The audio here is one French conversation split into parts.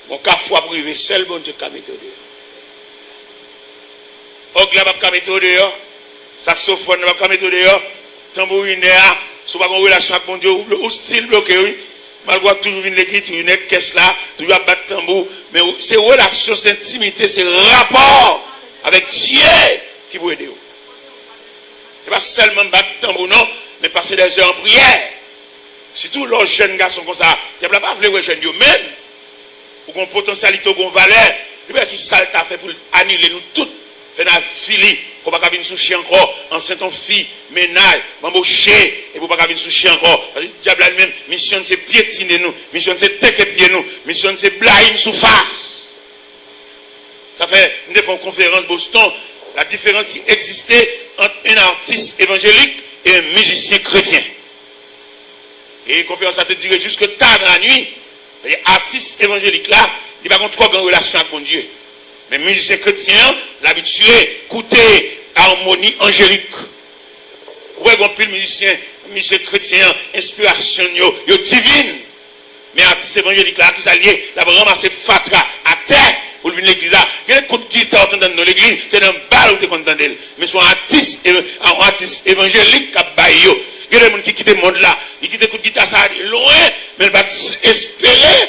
Mon cafou a privé, seul bon Dieu qui a mis dehors. Ogla pas mettre dehors, saxophone pas mettre dehors, tambourinaire, si pas une relation avec mon Dieu, ou style bloqué, oui. Malgré toujours une l'église, une caisse là, toujours à battre tambour, mais c'est relation, c'est intimité, c'est rapport avec Dieu qui vous aider. C'est pas seulement battre tambour, non, mais passer des heures en prière. Surtout les jeunes garçons comme ça, il n'y a pas de jeunes même, ou qu'on potentialité, ou qu'on valeur, il y a qui ça t'a fait pour annuler nous toutes. Fait na fili, qu'on pas venir soucher encore, enceinte en fille, ménage, m'embaucher, et pour pas venir soucher encore. Le diable lui-même, mission c'est piétiner nous, mission c'est tequer nous, mission c'est blayer sous face. Ça fait, nous avons une conférence Boston, la différence qui existait entre un artiste évangélique et un musicien chrétien. Et la conférence a été duré jusque tard dans la nuit. L'artiste évangélique là, il va avoir trois grandes relations avec mon Dieu. Mais musicien chrétien, l'habitué, écouter harmonie angélique. Ouais, on peut le musicien chrétien, inspiration, yo divine. Mais artiste évangélique là, qui s'allie, là, va ramasser fatra à terre pour venir l'église là. Il y a des coups de guitare dans l'église, c'est dans le bal où tu es content d'elle. Mais soit un artiste évangélique qui a baillé. Il y a des gens qui quittent le monde là, ils quittent le coup de guitare ça loin, mais ils vont espérer.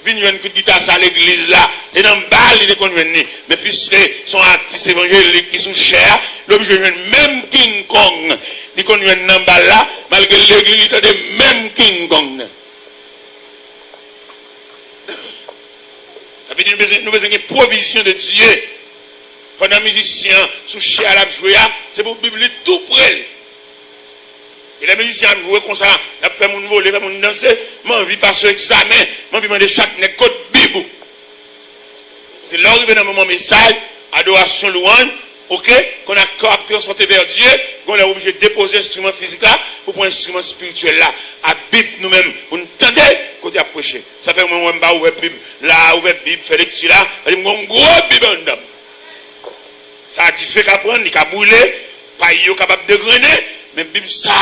Venir une guitare à l'église là, et dans le bal, il est convenu. Mais puisque son artiste évangélique qui sont chers, l'objet de même King Kong, il convenu dans le bal là, malgré l'église, il est de même King Kong. Ça veut dire que nous avons une provision de Dieu. Pendant les musiciens sont chers à la jouer, c'est pour la Bible tout près. Et les musiciens jouent comme ça, ils fait mon voler, fait mon danser, moi envie passer examen, moi envie demander chaque nez code Bible. C'est là où il y a un moment message, adoration, louange, ok, qu'on a transporté vers Dieu, qu'on est obligé de déposer l'instrument physique là, pour prendre l'instrument spirituel là, à Bible nous-mêmes, pour nous tendre, côté à prêcher. Ça fait un moment où on va ouvrir Bible, là, ouvrir Bible, faire lecture là, on a une grosse Bible en dedans. Ça a du fait qu'à prendre, il a brûlé, pas il est capable de grainer. Mais Bible ça,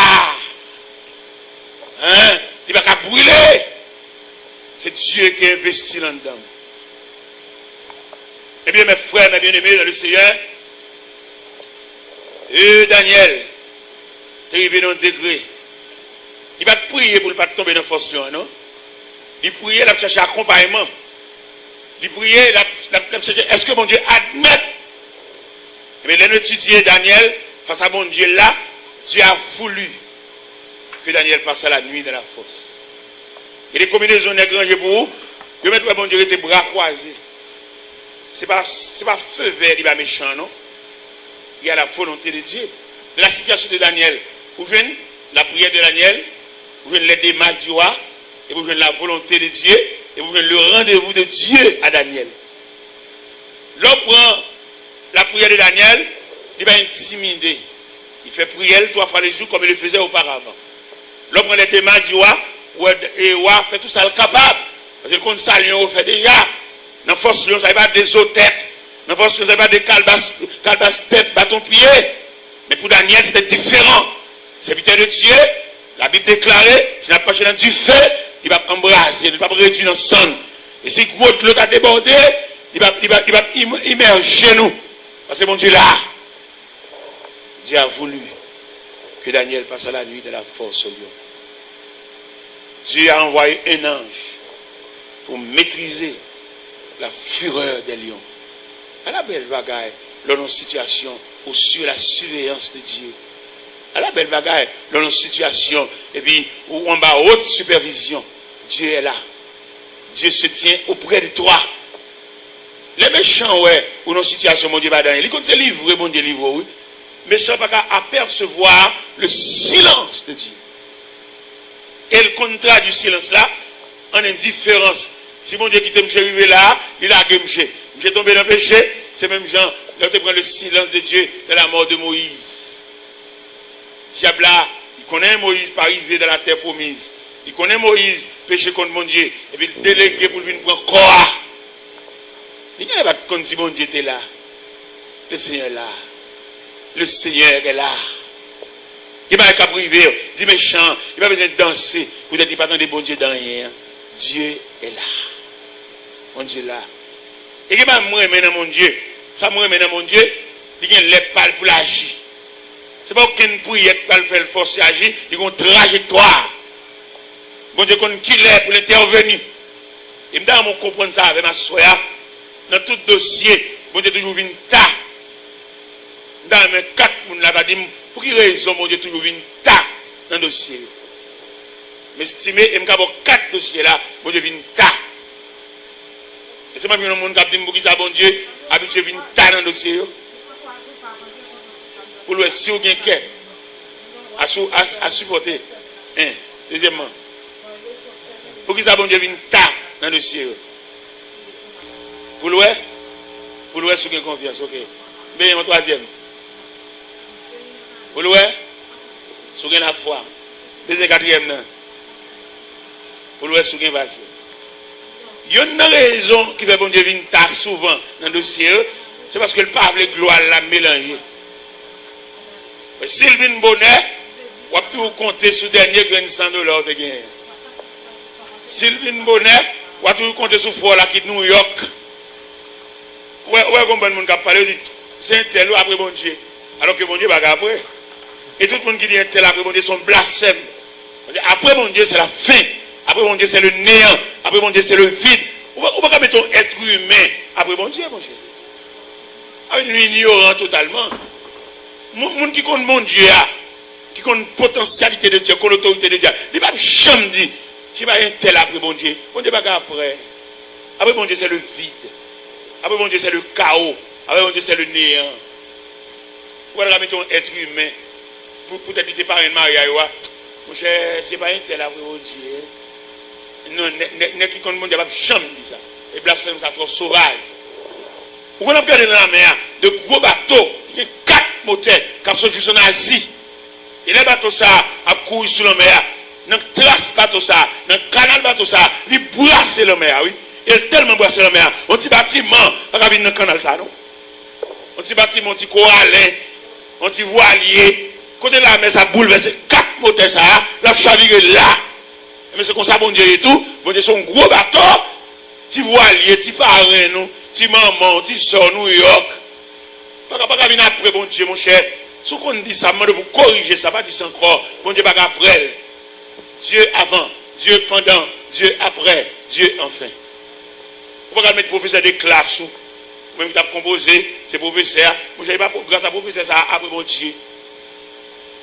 hein, il va pas brûler. C'est Dieu qui investit là-dedans. Eh bien, mes frères, mes bien-aimés dans le Seigneur, et Daniel, tu es arrivé dans un degré. Il va prier pour ne pas tomber dans la force, non? Il prier, il va chercher accompagnement. Il prier, il va chercher, est-ce que mon Dieu admet? Eh bien, l'étudier Daniel, face à mon Dieu là, Dieu a voulu que Daniel passe à la nuit dans la fosse. Et les combinaisons négranges pour vous, je vais mettre mon Dieu les bras croisés. Ce n'est pas feu vert, il va méchant, non? Il y a la volonté de Dieu. De la situation de Daniel, vous venez la prière de Daniel, vous venez les démarches du roi, et vous venez la volonté de Dieu, et vous venez le rendez-vous de Dieu à Daniel. L'homme prend la prière de Daniel, il va intimider. Il fait prière 3 fois le jour comme il le faisait auparavant. L'homme prend les démarches du roi, et le roi fait tout ça le capable. Parce que quand ça, il fait déjà. Dans la force, ça n'est pas des autres têtes. Dans la force, ça n'est pas des calbasses têtes, bâton pied. Mais pour Daniel, c'était différent. Serviteur de Dieu, la Bible déclarait, s'il n'a pas dans du feu, il va embrasser, il ne va pas réduire dans le sang. Et si l'autre a débordé, il va immerger nous. Parce que mon Dieu là, Dieu a voulu que Daniel passe à la nuit de la force au lion. Dieu a envoyé un ange pour maîtriser la fureur des lions. À la belle bagaille, dans nos situations où sur la surveillance de Dieu. À la belle bagaille, dans nos situations, et puis où on a haute supervision, Dieu est là. Dieu se tient auprès de toi. Les méchants, ouais, ou nos situations, mon Dieu va dans. Ils comptent se livrer, mon Dieu livre, oui. Méchants pas qu'à apercevoir le silence de Dieu. Et le contrat du silence là, en indifférence. Si mon Dieu qui t'aime arrivé là, il a guéri. J'ai tombé dans le péché, c'est même Jean. Là, tu prends le silence de Dieu de la mort de Moïse. Diable là, il connaît Moïse pas arrivé dans la terre promise. Il connaît Moïse péché contre mon Dieu. Et puis il délégué pour venir prendre corps. Il n'y a pas de compte si mon Dieu était là. Le Seigneur est là. Le Seigneur est là. Il va pas priver, dit méchant, il va besoin de danser. Vous n'êtes pas dans des bons dieux dans rien. Dieu est là. Mon Dieu là. Et que moi dans mon Dieu, ça moi dans mon Dieu, il y a les pales pour l'agir. C'est pas aucune prière qui va le faire forcer à agir, il y a une trajectoire. Bon Dieu qu'on qui est pour l'intervenir. Et maintenant on comprend ça avec ma soya dans tout dossier, bon Dieu toujours vient ta. Dans mes 4 moun là va dire pour quelle raison bon Dieu toujours vient ta dans le dossier. Mais estimé et me 4 dossiers là, bon Dieu vient ta. Et c'est pas que le monde qui dit pour qui ça bon Dieu habitué vient ta dans le dossier. Pour le si vous avez un cœur à supporter. Deuxièmement, pour qui ça bon Dieu vient ta dans le dossier. Pour le si vous avez confiance, ok. Mais mon troisième. Pour le si vous avez la foi. Deuxième, quatrième, non. Pour le si vous avez patience. Il y a une raison qui fait bon Dieu venir tard souvent dans le dossier, c'est parce que le pape de gloire l'a mélangé. Sylvine Bonnet, on peut tout compter sur le dernier grain de $100 de gain. Sylvine Bonnet, on peut tout compter sur le fort qui est New York. Ouais, comme le monde qui a parlé, c'est un tel après bon Dieu. Alors que bon Dieu va après. Et tout le monde qui dit un tel après bon Dieu sont blasphèmes. Après mon Dieu, c'est la fin. Après mon Dieu, c'est le néant. Après mon Dieu, c'est le vide. On ne va pas mettre un être humain après mon Dieu, mon Dieu. Avec une ignorant totalement. Moun qui compte mon Dieu, qui compte potentialité de Dieu, qui compte l'autorité de Dieu, il ne va jamais dire, si pas un tel après mon Dieu va après. Après mon Dieu, c'est le vide. Après mon Dieu, c'est le chaos. Après mon Dieu, c'est le néant. On va mettre un être humain. Peut-être qu'il pas un mariage. Mon cher, ce n'est pas un tel après mon Dieu. Non, n'est qui compte mon Dieu, il ne va jamais dire ça. Et blasphème, ça trop sauvage. Vous pouvez regarder dans la mer de gros bateaux, il y a 4 moteurs qui sont juste en Asie. Et les bateaux ça a couru sur la mer. Dans le trace bateau ça, dans le canal bateau ça, il brasse la mer, oui. Il tellement brasse la mer. On petit bâtiment, pas venir dans le canal ça, non? On petit bâtiment, on petit corallin, on petit voilier. Côté de la mer, ça bouleverse 4 moteurs ça, la chavire là. Mais c'est comme ça, bon Dieu et tout. Bon Dieu, c'est un gros bateau. Petit voilier, petit parrain, nous. Petit maman, petit soeur, New York. Pas venir après, bon Dieu, mon cher. Si on dit ça, je vous corriger ça, pas dire ça encore. Bon Dieu, pas après. Dieu avant, Dieu pendant, Dieu après, Dieu enfin. On va mettre professeur de classe ou même qui a composé, c'est professeur. Moi, je n'ai pas grâce à professeur ça après bon Dieu.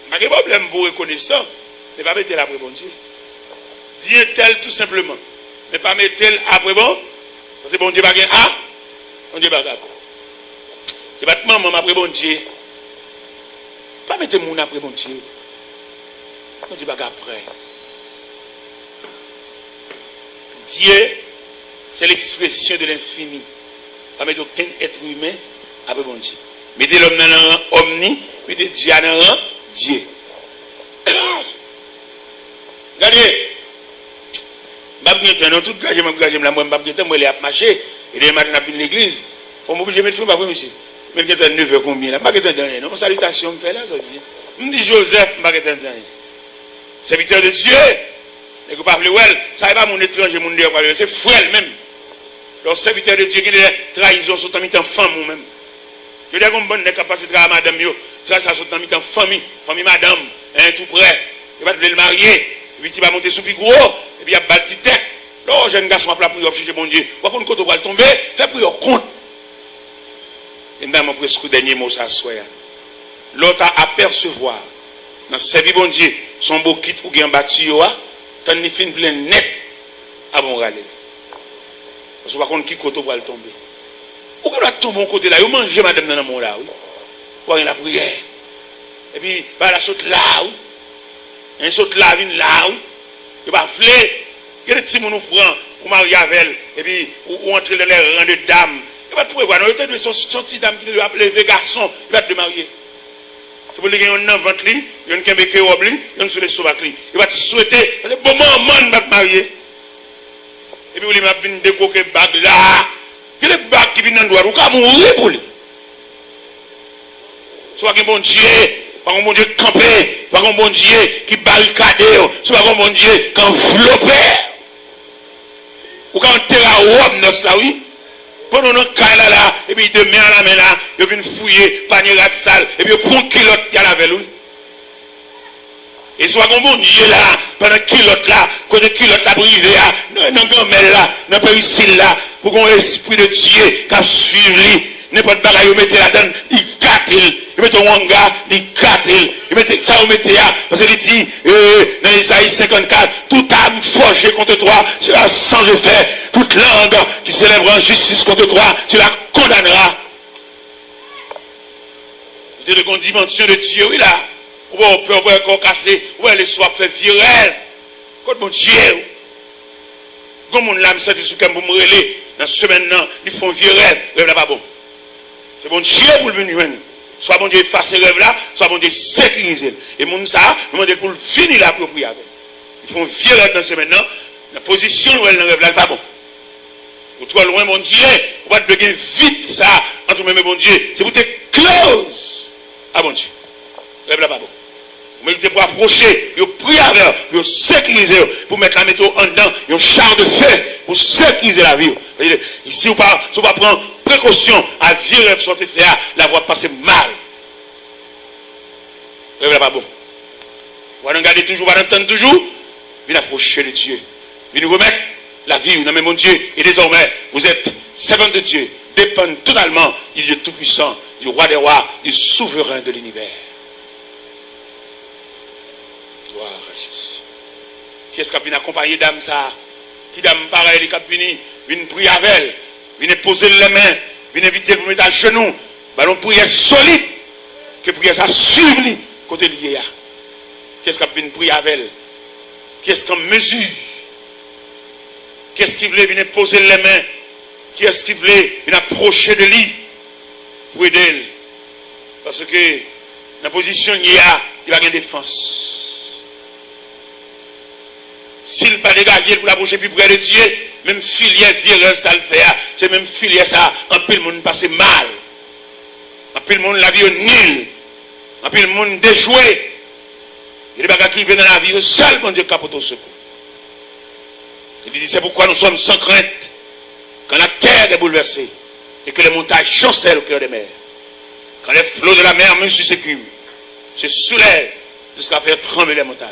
Mais il y a un problème pour reconnaissant, mais pas mettre après bon Dieu. Dieu tel tout simplement. Mais pas mettre tel après bon. Parce que bon Dieu va gagner A, bon Dieu va gagner. C'est pas maman après bon Dieu. Pas mettre mon après bon Dieu. Bon Dieu va gagner après. Dieu, c'est l'expression de l'infini. Pas mettre aucun être humain après bon Dieu. Mettez l'homme dans un rang omni, mettez Dieu dans un rang Dieu. Regardez. Je ne tout gagé, moi, je vais marcher. Et les matins, je vais l'église. Il faut m'obliger de mettre le feu, monsieur. Mais je vais 9 heures combien là? Je ne vais pas rien. Salutation, je fais là, ça dit. Je me dis Joseph, je ne vais pas rien. Serviteur de Dieu. Et que parle well, ça n'est pas mon étranger, mon Dieu, c'est frère même. Le serviteur de Dieu qui est trahison, sont en femme ou même. Je veux dire qu'on bonne capacité à madame, ça sont en famille, madame, tout près. Il va le marier, et puis il va monter sous plus gros, et puis il y a bâti tête. Là, jeune garçon a pris la prière, chercher mon Dieu. Par contre, quand on va tomber, fais prière compte. Et dans mon presque dernier mot, ça soit. L'autre à apercevoir, dans servir bon Dieu, son beau kit ou bien bâti, quand il finit plein net, à bon râler. Parce que par contre, qui côté va tomber. Ou qu'on doit tomber mon côté là, vous mangez madame dans le monde là, oui. Pour la prière. Et puis, la saute là, oui. Un saute là, vient là, oui. Il va fler. Il y a des petits qui nous prennent pour marier avec elle. Et puis, ou entrer dans les rangs de dames. Il va te prévoir. Non, il y a son petit dame qui lui appelle les garçons. Il va te marier. C'est pour lui gagner un enfant, il y a un kembeke obli, il y a un sur les sauvages. Il va te souhaiter, parce que bon moment, va te marier. Et puis, il va venir décoquer bague là. Il y a des bagues qui viennent dans le droit, il va mourir pour lui. Soit un bon Dieu, pas un bon Dieu campé, pas un bon Dieu qui barricade, soit un bon Dieu qui enveloppe. Ou quand on terre à Rome, là, oui. Pendant nos cas là, et puis de main à la main là, ils viennent fouiller, panier de salle, et puis ils prennent kilote, il y a la veille, oui. Et soit comme bon Dieu là, pendant kilote là, quand le kilote là brisé là, dans gamelle là, dans le péricile là, pour qu'on esprit de Dieu qui a suivi, n'importe bagaille, vous mettez là-dedans, il gâte, il met un wanga, il gâte, il met ça, vous mettez là, parce qu'il dit, dans Isaïe 54, toute âme forgée contre toi sera sans effet, toute langue qui célèbrera en justice contre toi, tu la condamneras. C'est une dimension de Dieu, oui là. On peut encore casser, ouais, les soirs fait virel. Quand mon Dieu, comme mon âme s'est dit sur pour me relayer, dans ce semaine-là, ils font virel, rêve là pas bon. C'est bon Dieu pour le venir. Soit bon Dieu effacer rêve là, soit bon Dieu sécuriser. Et mon ça, nous demandons pour le finir la propriété. Ils font virel dans ce semaine-là, la position où elle dans rêve là, pas bon. Ou trop loin, mon Dieu, on va te bloquer vite ça, entre même bon Dieu. C'est pour te close. Ah bon Dieu. Rêve là pas bon. Mais il pour approcher, il prie avec, il sécuriser, pour mettre la méthode en dedans, il y a un char de feu pour sécuriser la vie. Ici, on va prendre précaution à virer sortir de faire, la voie passer mal. Rêve là pas bon. On va regarder toujours, on va entendre toujours, il approcher de Dieu. Il nous remettre la vie, non mais mon Dieu, et désormais, vous êtes servant de Dieu, dépendent totalement du Dieu Tout-Puissant, du Roi des Rois, du Souverain de l'univers. Qui est-ce qui a venu accompagner dame ça? Qui dame pareil, qui a venu prier avec elle, venu poser les mains, venu inviter pour mettre à genoux. Ballon prière solide, que prière ça suive côté lié. Qui est-ce qui a venu prier avec elle? Qui est-ce qui en mesure? Qui est-ce qui voulait venir poser les mains? Qui est-ce qui voulait venir approcher de lui pour aider? Parce que dans la position il y a une défense. S'il pas dégagé pour l'approcher plus près de Dieu, même filière virale ça le fait, c'est même filière ça, un peu le monde passe mal. Un peu le monde la vie est nulle. Un peu le monde déjoué. Il y a des bagages qui viennent dans la vie, c'est seul mon Dieu qui apporte au secours. Il dit c'est pourquoi nous sommes sans crainte quand la terre est bouleversée et que les montagnes chancellent au cœur des mers. Quand les flots de la mer mesurent ses cumes, se soulèvent jusqu'à faire trembler les montagnes.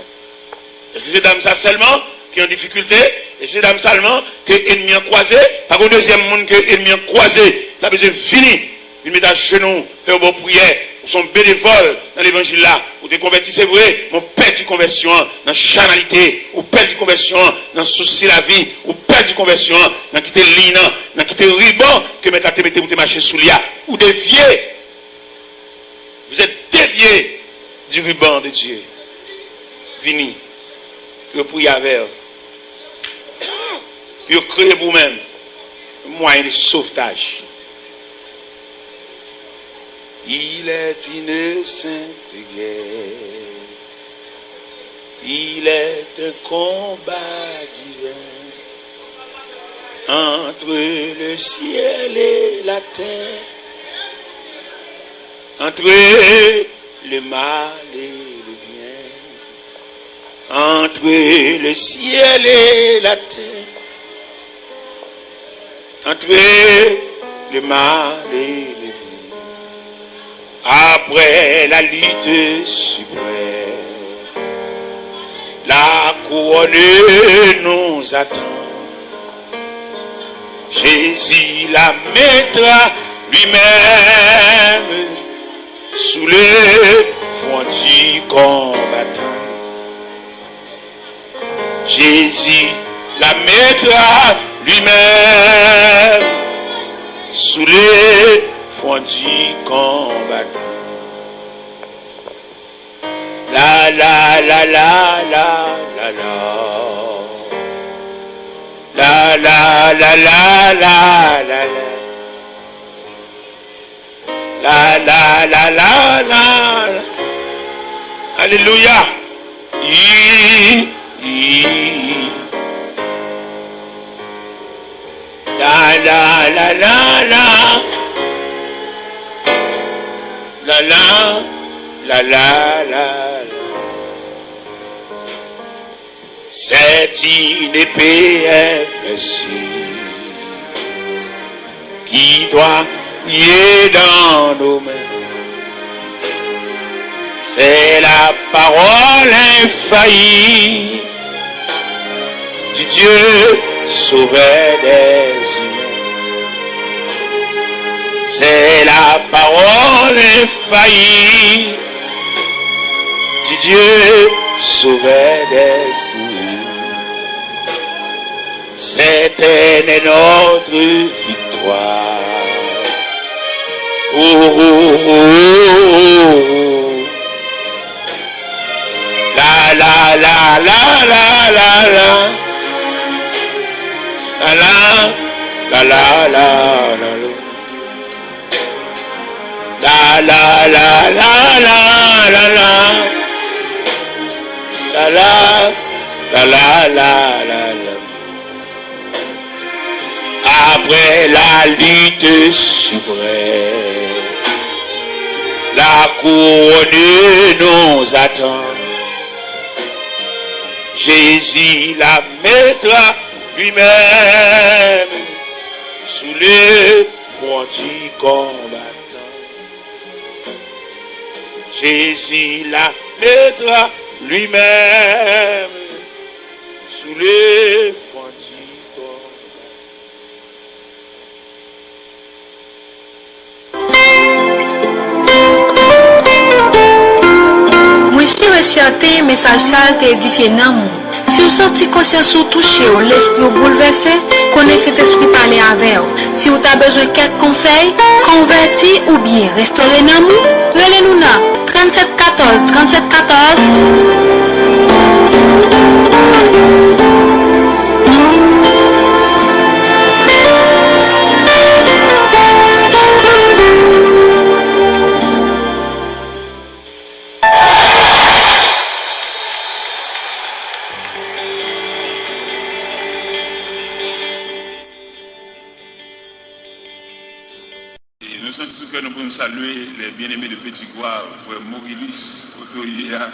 Est-ce que c'est dame ça seulement qui est en difficulté? Et c'est dame seulement que l'ennemi a croisé? Pas qu'au deuxième monde que l'ennemi a croisé. Ça besoin fini. Il met à genoux, faire une bonne prière. Ou son bénévole dans l'évangile là. Ou te convertis, c'est vrai. Mon père du conversion dans chanalité. Ou père du conversion dans souci la vie. Ou père du conversion dans quitter l'ina. Dans quitter le ruban que mettre à te mettre pour te marcher sous l'ia. Ou dévier. Vous êtes déviés du ruban de Dieu. Vini. Puis priez avec. Puis créez vous-même un moyen de sauvetage. Il est une sainte guerre. Il est un combat divin entre le ciel et la terre, entre le mal et entre le ciel et la terre, entre le mal et le bien. Après la lutte suprême, la couronne nous attend. Jésus la mettra lui-même sous le front du combattant. Jésus la mettra lui-même sous les fronts du combattant. La la la la la la la. La la la la la la la. La la la la la. Alléluia. La la la la la. La la la la la. C'est une épée invincible qui doit prier dans nos mains. C'est la parole infaillible du Dieu sauveur des humains. C'est la parole infaillible du Dieu sauveur des humains. C'est notre victoire. Oh, oh, oh, oh, oh. La la la la la la la. La la la la la la la la la la la la la la la la. Après la lutte suprême, la couronne nous attend. Jésus la mettra lui-même sous le front du combattant. Jésus la mettra lui-même sous le front du combattant. Moi, je suis certain, message ça t'a édifié dans moi. Si vous sentez conscience ou touché, l'esprit ou bouleversé, connaissez cet esprit parler avec vous. Si vous avez besoin de quelques conseils, convertis ou bien restaurez dans nous, relez-nous là 37 14 37 14. Nous sommes sûrs que nous pouvons saluer les bien-aimés de Petit Goire, frère Maurice, Autoria.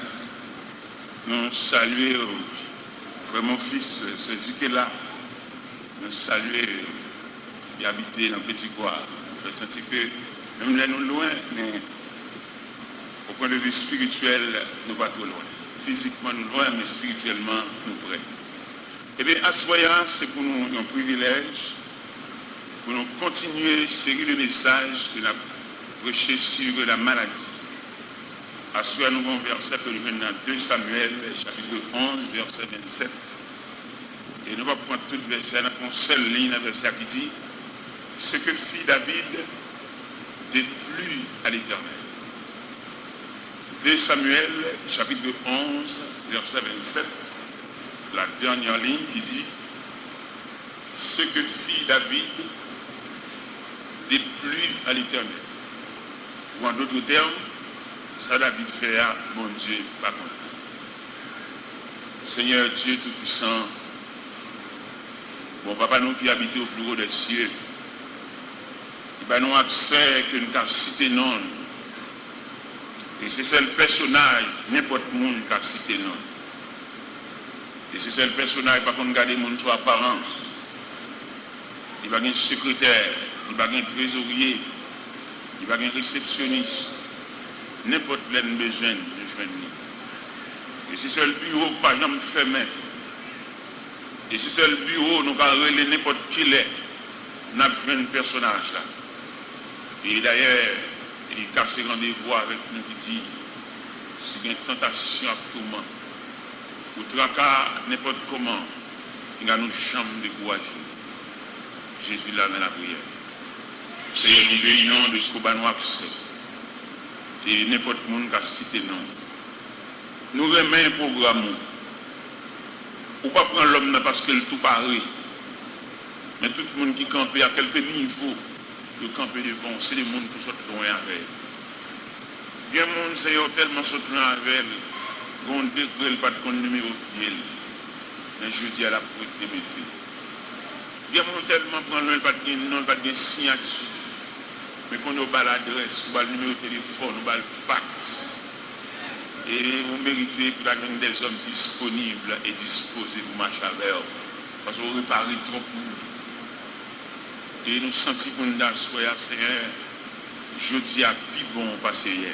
Nous saluer frère mon fils, ce là. Nous saluer qui habitait dans Petit Goire. Nous sentir que même là nous loin, mais au point de vue spirituel, nous pas trop loin. Physiquement nous loin, mais spirituellement nous près. Eh bien, à ce moment, c'est pour nous un privilège. Pour nous continuer une série de messages que nous avons prêché sur la maladie. À ce nous avons un verset que nous venons dans 2 Samuel, chapitre 11, verset 27. Et nous allons prendre tout le verset, nous avons une seule ligne, un verset qui dit ce que fit David déplut à l'Éternel. 2 Samuel, chapitre 11, verset 27, la dernière ligne qui dit ce que fit David déplut à l'Éternel. Ou en d'autres termes, ça David fait à mon Dieu, pas contre. Seigneur Dieu Tout-Puissant, bon papa nous qui habitons au plus haut des cieux, qui va nous accès que nous avons cité non. Et c'est le personnage, n'importe monde qui a cité non. Et c'est le personnage, par contre, garder mon sur apparence. Il va y avoir un secrétaire, il va y avoir un trésorier, il va y avoir un réceptionniste. N'importe quel besoin de joindre. Et si c'est le bureau, par exemple, fermé. Et si c'est le bureau, nous allons relayer n'importe qui l'est. Nous avons besoin de personnage là. Et d'ailleurs, il casse rendez-vous avec nous qui dit si il y a une tentation à tout le monde, ou tracas, n'importe comment, il y a nos chambres de courage. Jésus l'a dans la prière. C'est une réunion de ce qu'on va nous accès. Et n'importe qui a cité non. Nous remettons un programme. Ou pas prendre l'homme parce qu'il tout pareil. Mais tout le monde qui campe à quelques niveaux de camper devant, c'est les gens qui sont loin avec. Il y a des gens qui tellement sont loin avec, qu'on ne dégrèle pas de numéro de pied. Mais je dis à la propriété. Il y a des gens qui tellement prennent pas de signature. Mais qu'on a l'adresse, on a le numéro de téléphone, on a le fax. Et vous méritez pour la des hommes disponibles et disposés pour marcher avec vous. Parce que vous réparez trop pour vous. Et nous sentons qu'on a soyé, Seigneur, jeudi à plus bon passé hier.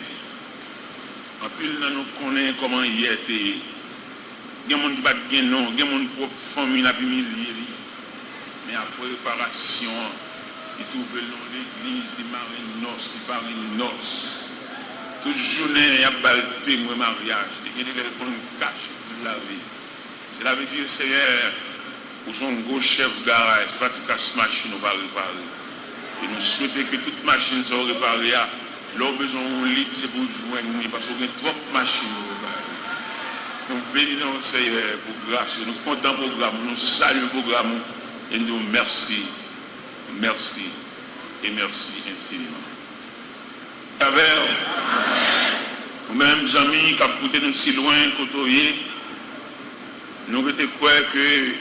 En plus, nous connaissons comment hier était. Il y a des gens qui ne battent pas non, il y a des gens qui propre famille n'a pas mis. Mais après préparation, ils trouvent l'église de Marinos, de Marinos. Toute journée, il y a balté mon mariage. Il y a des gens qui cachent pour la vie. Cela veut dire, Seigneur, pour son gros chef de garage, c'est pas que cette machine va réparer. Et nous souhaitons que toute machine soit réparée. L'homme besoin de libre, c'est pour joindre, parce qu'il y a trop de machines à réparer. Nous bénissons, Seigneur, pour grâce. Nous comptons pour le programme, nous saluons le programme. Et nous merci, merci et merci infiniment. Avec nous-mêmes, amis, qui ont coûté nous si loin, côtoyer, nous avons quoi que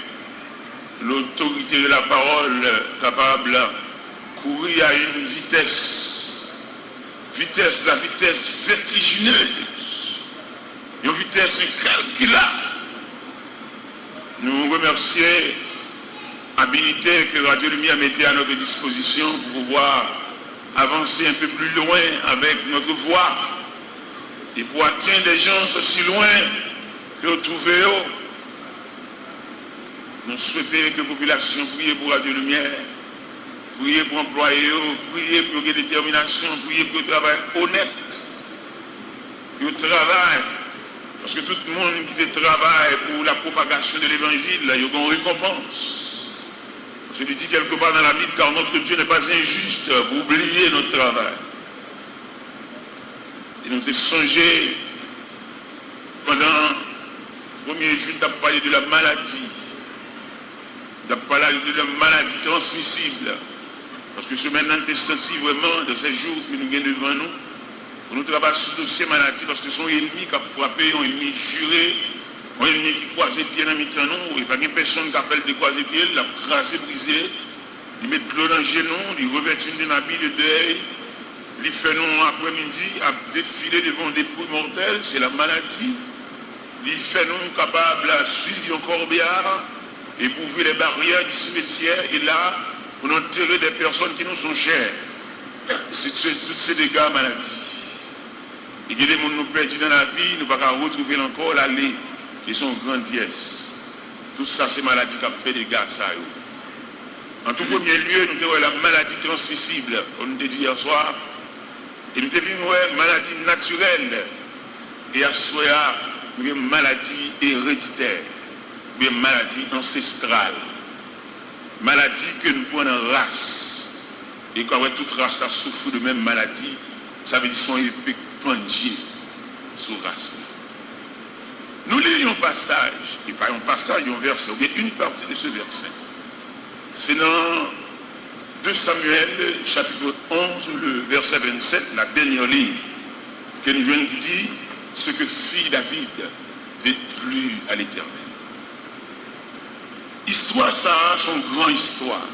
l'autorité de la parole capable de courir à une vitesse, la vitesse vertigineuse, une vitesse incalculable. Nous remercions l'habilité que Radio Lumière mettait à notre disposition pour pouvoir avancer un peu plus loin avec notre voix et pour atteindre des gens aussi loin que vous trouvez. Nous souhaitons que la population prie pour Radio Lumière, prier pour employer, prier pour la détermination, prier pour le travail honnête, pour le travail, parce que tout le monde qui travaille pour la propagation de l'évangile, il y a une récompense. Je le dis quelque part dans la Bible, car notre Dieu n'est pas injuste pour oublier notre travail. Et nous avons songé pendant le premier jour, nous avons parlé de la maladie. Nous avons parlé de la maladie transmissible. Parce que ce maintenant, nous avons senti vraiment de ces jours que nous avons devant nous, pour nous travailler sur le dossier maladie, parce que son ennemi qui a frappé, un ennemi juré, un ennemi qui croise les pieds dans le temps, et pas une personne qui appelle de croiser les pieds, il l'a crasé, brisé, il met de l'eau dans le genou, il revêt une habit de deuil, il fait nous après-midi à défiler devant des poules mortelles, c'est la maladie. Il fait nous capables de suivre un corbillard et pour ouvrir les barrières du cimetière, et là, pour enterrer des personnes qui nous sont chères. C'est tous ces dégâts maladie. Et que les gens nous perdus dans la vie, nous ne pouvons pas retrouver encore l'aller. Qui sont grandes pièces. Tout ça, c'est maladie qui a fait des gars. En tout premier lieu, nous avons la maladie transmissible, on nous a dit hier soir, et nous avons une maladie naturelle, et à ce moment-là, nous avons une maladie héréditaire, une maladie ancestrale, maladie que nous prenons en race, et quand toute race a souffert de même maladie, ça veut dire son épée pendier sur race. Nous lisons un passage, et pas un passage, un verset, ou bien une partie de ce verset. C'est dans 2 Samuel, chapitre 11, le verset 27, la dernière ligne, que nous venons de dire, ce que fit David déplut à l'Éternel. Histoire, ça a son grand histoire.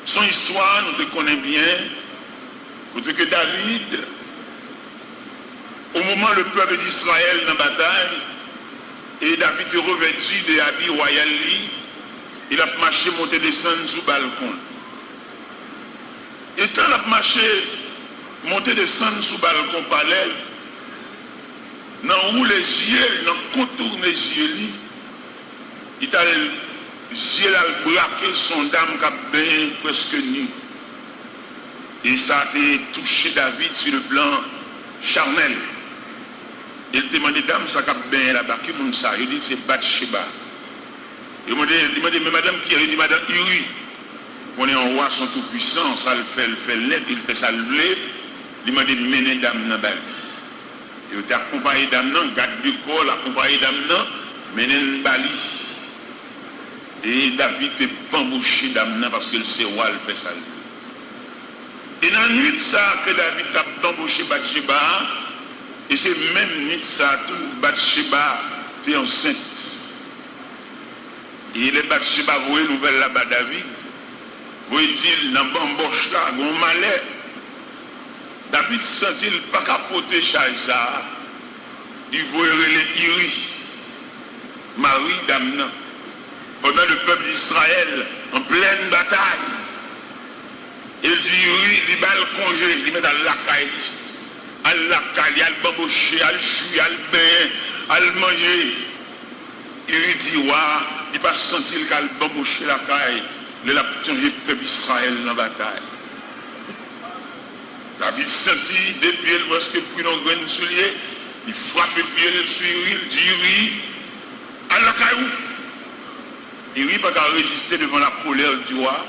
Son histoire, nous te connaissons bien, parce que David, au moment où le peuple d'Israël dans la bataille, et David est revêtu de habits royaux, il a marché, monté, descendu sous le balcon. Et quand il a marché, monté, descendu sous le balcon palais, dans où les yeux, dans le contour des yeux, il a les yeux braqué son dame qui a bien presque nu. Et ça a touché David sur le plan charnel. Il demandait, dame, ça a bien là-bas, qui monde ça? Il dit, c'est Bathsheba. Il m'a dit, mais madame qui? Il dit, madame Uri. On est en roi, son tout-puissant, ça le fait l'aide, il fait ça le blé. Il m'a dit, mener dame dans la il était accompagné dame, garde du corps, accompagné dame, mener une bali. Et David est embauché dame parce que le c'est roi, il fait ça. Et dans la nuit, ça, que David a embauché Bathsheba, et c'est même nuit ça, tout Bathsheba était enceinte. Et les Bathsheba voyaient nouvelle là-bas David, voyaient-ils dans l'embauche là, bon malheur. David sentit pas capoter charge ça, il voyait les Iri, Marie Damna, pendant le peuple d'Israël en pleine bataille. Il dit Iri, il bat le congé, il met dans la caille, il a le bambouché, il a le jus, il a le bain, il a le manger. Il dit, ouais, il va sentir qu'il a le bambouché la caille, il a changé le peuple d'Israël dans la bataille. David sentit depuis il voit ce que pris dans le grain de soulier, il frappe et puis il suit, il dit oui, à la caillou. Il n'a pas qu'à résister devant la colère du roi.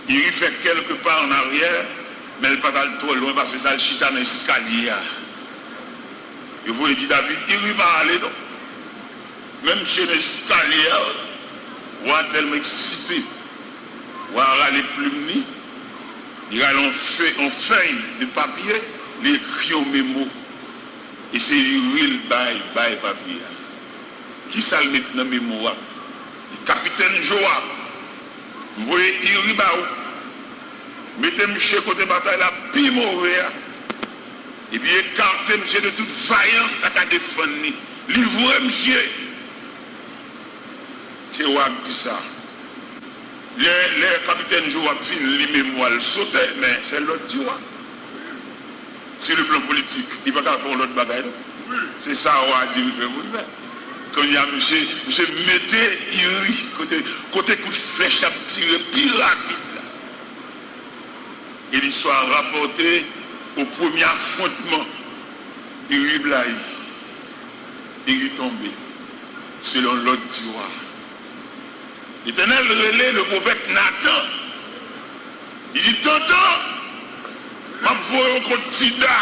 Il fait quelque part en arrière, mais il n'a pas trop loin parce que ça le chita dans l'escalier. Il vous dit David, il va aller donc. Même chez l'escalier, il va tellement excité. Il va aller plus ni. Il a en feuille de papier, il écrit au mémo. Et c'est il bail papier. Qui ça le met dans le mémo? Le capitaine Joab. Vous voyez, il va où? Mettez monsieur côté bataille là, puis mauvais. Et puis écartez monsieur de toute vaillant à défendre. Livrez monsieur. C'est Joab dit ça. Les capitaines Joab finissent les mémoires sauter, mais c'est l'autre qui voit. Sur le plan politique, il ne va pas faire l'autre bagaille. C'est ça qu'on a dit, quand il y a monsieur mettez Iri, côté coup de flèche, il a tiré plus rapide. Et l'histoire rapportée au premier affrontement, Iri blaye, Iri tombé, selon l'autre qui voit. L'Éternel relève le prophète Nathan. Il dit, tonton, je vais vous contre Sida.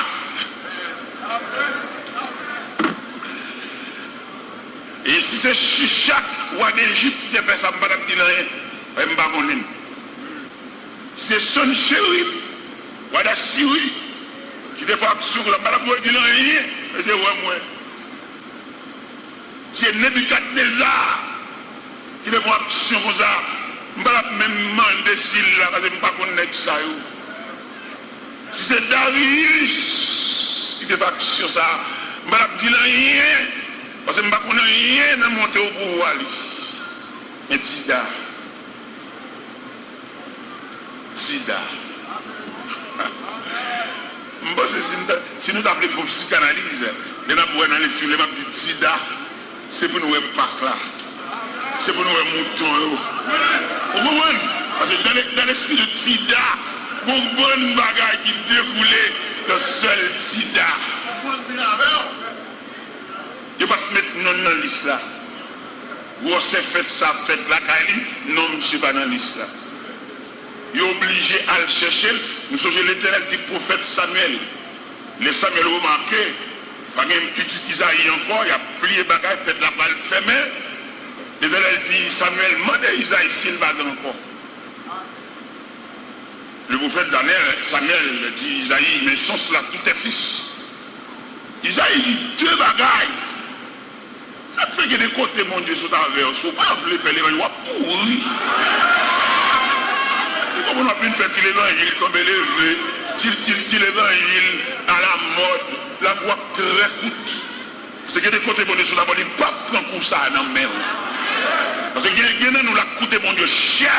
Et si c'est Shishak ou en Égypte qui fait ça, je ne vais pas dire rien. C'est son chéri ou en Syrie qui fait action, je ne vais pas dire rien. Je dis, ouais, moi. C'est Nebuchadnezzar qui fait action comme ça. Je ne vais pas même demander s'il là, parce que je ne vais pas connaître ça. Si c'est Darius qui fait action ça, je ne vais pas dire rien. Parce que je ne connais rien dans monter au pouvoir. Mais Sida. Je pense que si nous appelons pour psychanalyse, nous avons analysé les petits Sida, c'est pour nous pas là. C'est pour nous mouton. Vous comprenez? Parce que dans l'esprit de Sida, il y a une bonne bagaille qui découlait le seul Sida. Je ne vais pas te mettre non dans la liste là. Ou on s'est fait ça, fait la Kali, non, je ne suis pas dans la liste là. Il est obligé à le chercher. Nous sommes l'Éternel dit prophète Samuel. Les Samuel remarqué, il y a un petit Isaïe encore, il a plié bagaille, fait la balle fermée. L'Éternel dit Samuel, demandez Isaïe s'il va encore. Le prophète Daniel, Samuel dit Isaïe, mais sont cela tout est fils. Isaïe dit deux bagailles. Ça fait que des côtés, mon Dieu, sont envers. Si vous ne voulez pas faire l'évangile, vous pourri. Comme on a pu faire l'évangile comme élevé, l'évangile à la mode, la voix très courte. C'est que des côtés, mon Dieu, sont d'abord, il ne peut pas prendre pour ça dans la mer. Parce que nous l'a coûté, mon Dieu, cher.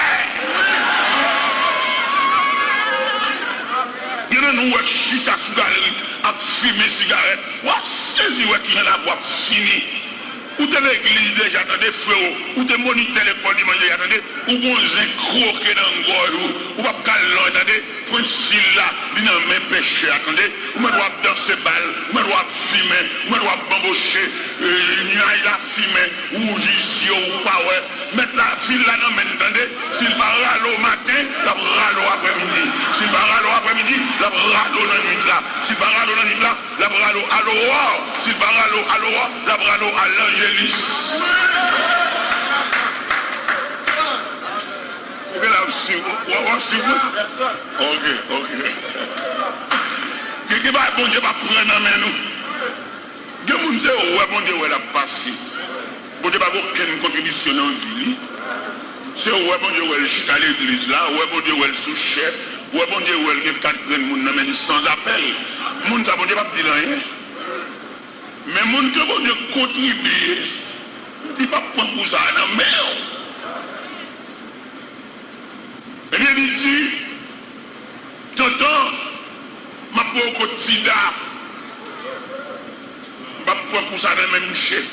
Nous avons chuté à sous galerie, à fumer cigarette, ou à saisir qui est la voix finie. Ou t'es l'église déjà, attendez, frérot, ou t'es moniteur l'école du manger, attendez, ou bon zin croqué dans le gorge, ou pas calon, attendez, pour une fille là, il n'a même péché, attendez, ou me doit danser balle, ou me doit fumer, ou me doit bambocher, il y a la fumer, ou j'y ou pas, ouais, mettre la fille là dans le attendez, s'il va râler au matin, la râle après-midi, s'il va râler après-midi, la râle dans la nuit là, s'il va râler dans la nuit là, la râle à l'aurore, s'il va râler à l'aurore, la râle à l'ange. Ok. Qui va bon Dieu va prendre en main nous. Dieu nous sait ouais bon Dieu ouais la passé. Bon Dieu pas aucune contribution dans vie. C'est ouais bon Dieu ouais le chute à l'église là, ouais bon Dieu ouais le sous-chef, ouais bon Dieu ouais le 4 graines moun nan sans appel. Moun ça bon Dieu pas dire rien. Mais mon que bon Dieu contribuer, il va prendre pour ça dans la mer. Et bien il dit, t'entends, ma pauvre sida, je vais prendre pour ça dans la même chèque.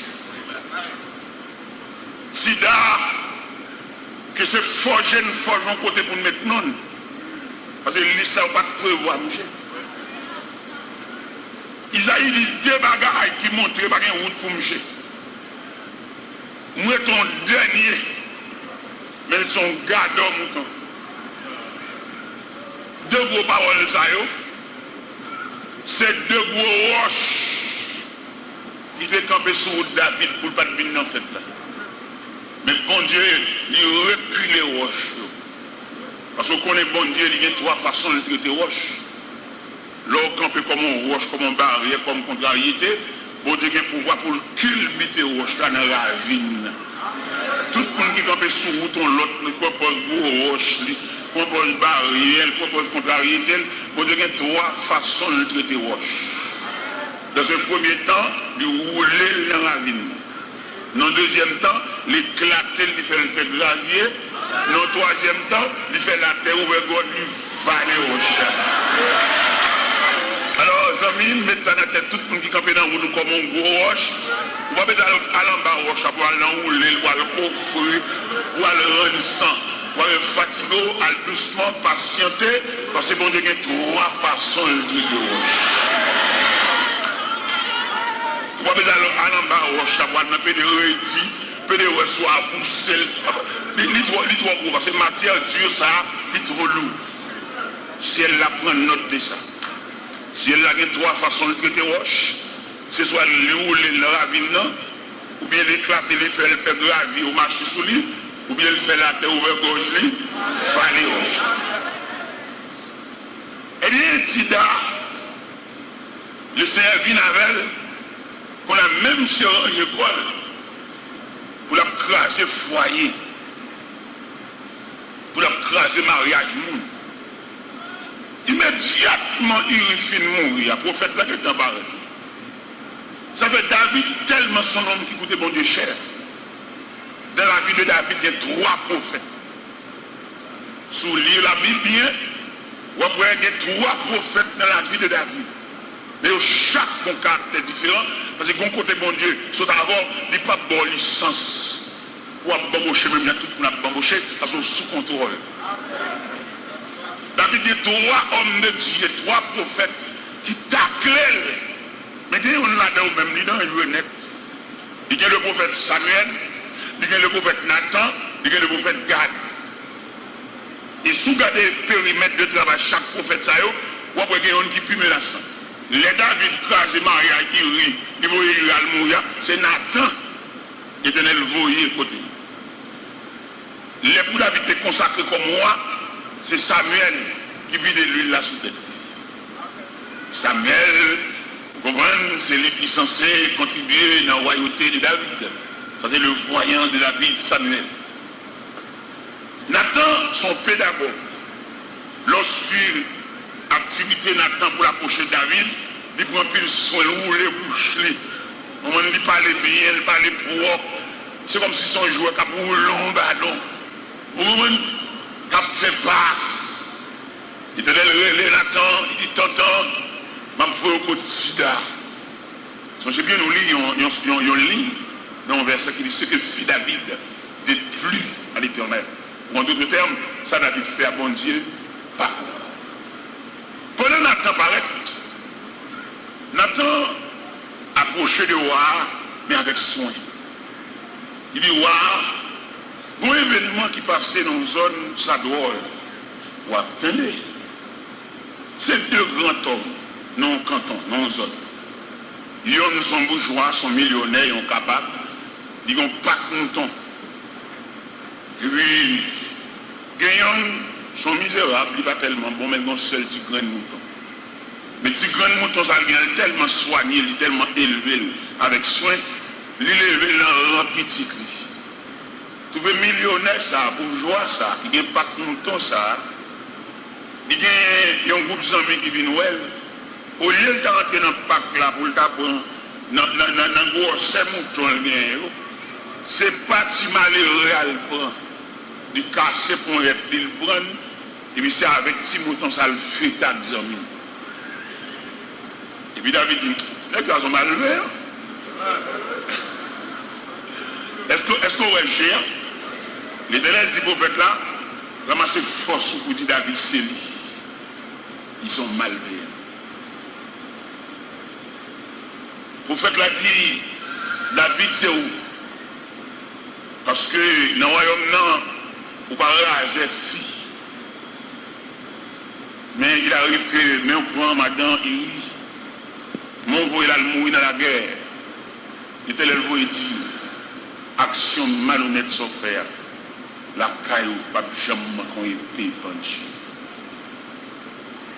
Sida, que c'est forger un côté pour nous mettre non. Parce que l'histoire n'a pas de prévoir, monsieur. Isaïe dit deux bagailles qui montrent qu'il n'y a pas de route pour monsieur. Moi, ton dernier, mais ils sont gardés mouton. Deux gros paroles, ça, c'est deux gros roches qui étaient campés sur David pour ne pas venir dans cette là. Mais bon Dieu, il recule les roches. Parce qu'on connaît bon Dieu, il y a trois façons de traiter roches. L'eau campé comme une roche, comme une barrière, comme contrariété, bon Dieu a le pouvoir pour culbuter roche là dans la ravine. Tout le monde qui campé sous route, l'autre propose gros roche, propose barrière, propose contrariété, bon Dieu a trois façons de traiter roche. Dans un premier temps, il rouler dans la ravine. Dans le deuxième temps, l'éclater, il fait le gravier. Dans le troisième temps, il fait la terre ouverte, il va les roches. Alors, amis, mettez dans la tête tout le monde qui campe dans le comme un gros roche. On va mettre à l'en roche pour aller rouler, pour aller offrir, pour aller rendre sang, pour aller fatiguer, aller doucement, patienter, parce que bon Dieu, il y a trois façons de traiter roche. On va mettre à l'en roche pour aller dans le rédit, pour aller recevoir, pousser. Il trop gros, parce que matière dure, ça, il est trop lourd. Si elle la prend note de ça. Si elle a trois façons de traiter roche, ce soit le rouler dans la ravine, ou bien l'éclater, le faire gravir ou marcher sous lui, ou bien le faire la terre ouverte gauche lui, faire les roches. Et bien, Tida, le Seigneur vient avec elle, qu'on a même sur une école, pour la craser foyer, pour la craser mariage. Immédiatement, il finit de mourir. Le prophète là qui est en barre. Ça fait David tellement son homme qui coûtait bon Dieu cher. Dans la vie de David, il y a trois prophètes. Sous lire la Bible bien, vous voyez qu'il y a trois prophètes dans la vie de David. Mais chaque bon caractère différent, parce que bon côté bon Dieu, soit d'abord, il n'y a pas de bonne licence. Ou à bamboucher, même il y a tout le monde à bamboucher, parce qu'ils sont sous contrôle. David il y a trois hommes de Dieu, trois prophètes qui taclent. Mais il y a un là-dedans même, il est net. Il y a le prophète Samuel, il y a le prophète Nathan, il y a le prophète Gad. Et si vous regardez le périmètre de travail chaque prophète, vous voyez qu'il y a un qui pue menaçant. Les David crase Maria qui rit, il voit Almouya, c'est Nathan qui était le voyer côté. Les pour David est consacré comme moi. C'est Samuel qui vit de l'huile là sous tête. Samuel, vous comprenez, c'est lui qui est censé contribuer dans la royauté de David. Ça, c'est le voyant de David, Samuel. Nathan, son pédagogue, lorsque l'activité Nathan pour approcher David, il prend plus soin, il roule les bouches. Il parle bien, il parle propre. C'est comme si son joueur qui a roulé long ballon. Vous comprenez? Qui a fait basse. Il te dit, Nathan, il dit, t'entends, je me fais au côté de Sida. J'ai bien lu une ligne dans un verset qui dit ce que fit David déplut à l'Éternel. Ou en d'autres termes, ça David fait à bon Dieu, pas. Pendant Nathan paraît, Nathan approchait de roi, mais avec soin. Il dit, roi, bon événement qui passait dans une zone, ça drôle. Ou attendez. C'est deux grands hommes, non canton, non zone. Ils sont bourgeois, sont millionnaires, ils sont capables. Ils n'ont pas de mouton. Et puis, gagnants sont misérables, ils ne sont pas tellement bons, mais ils ont seul petit grain de mouton. Mais petit grain de mouton, ça vient tellement soigné, tellement élevé, avec soin, il est élevé dans un petit cri. Tu veux millionnaire, ça, bourgeois, ça, il n'y a pas de mouton, ça. Il y a un groupe d'amis qui vient Noël. Au lieu de rentrer dans le parc là pour le prendre Dans gros ces moutons, c'est pas si malheureux à le prendre. De casser pour le prendre, et puis c'est avec petit mouton ça le fait à 10 amis. Et puis David dit, les gars sont malheureux. Est-ce qu'on va gérer? Les délais du prophète là, ramassez force pour dire David, c'est lui. Ils sont malveillants. Le prophète l'a dit, David c'est où? Parce que dans le royaume, non, on parle à la fille. Mais il arrive que, mais on prend madame, il mon voyage là, mourir dans la guerre. Et tel elle voyait dire, action malhonnête sans faire, la caillou, pas jamais qu'on épée penché.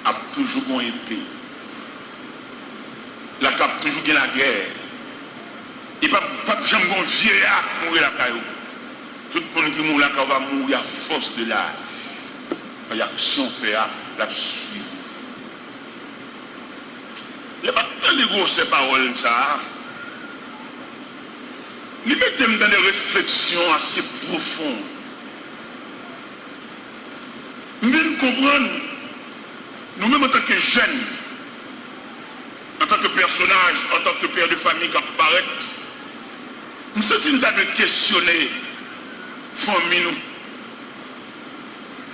A toujours qu'on épée. La cap toujours gagne la guerre. Et pas jamais qu'on vieillard mourir la caillou. Tout le monde qui mourut là, va mourir à force de l'âge. Il y a action fait la suivre. Il n'y a pas tant de grosses paroles, ça. Nous mettons dans des réflexions assez profondes. Nous devons comprendre, nous-mêmes en tant que jeunes, en tant que personnage, en tant que père de famille qui apparaît, nous sommes en train de questionner famille nous.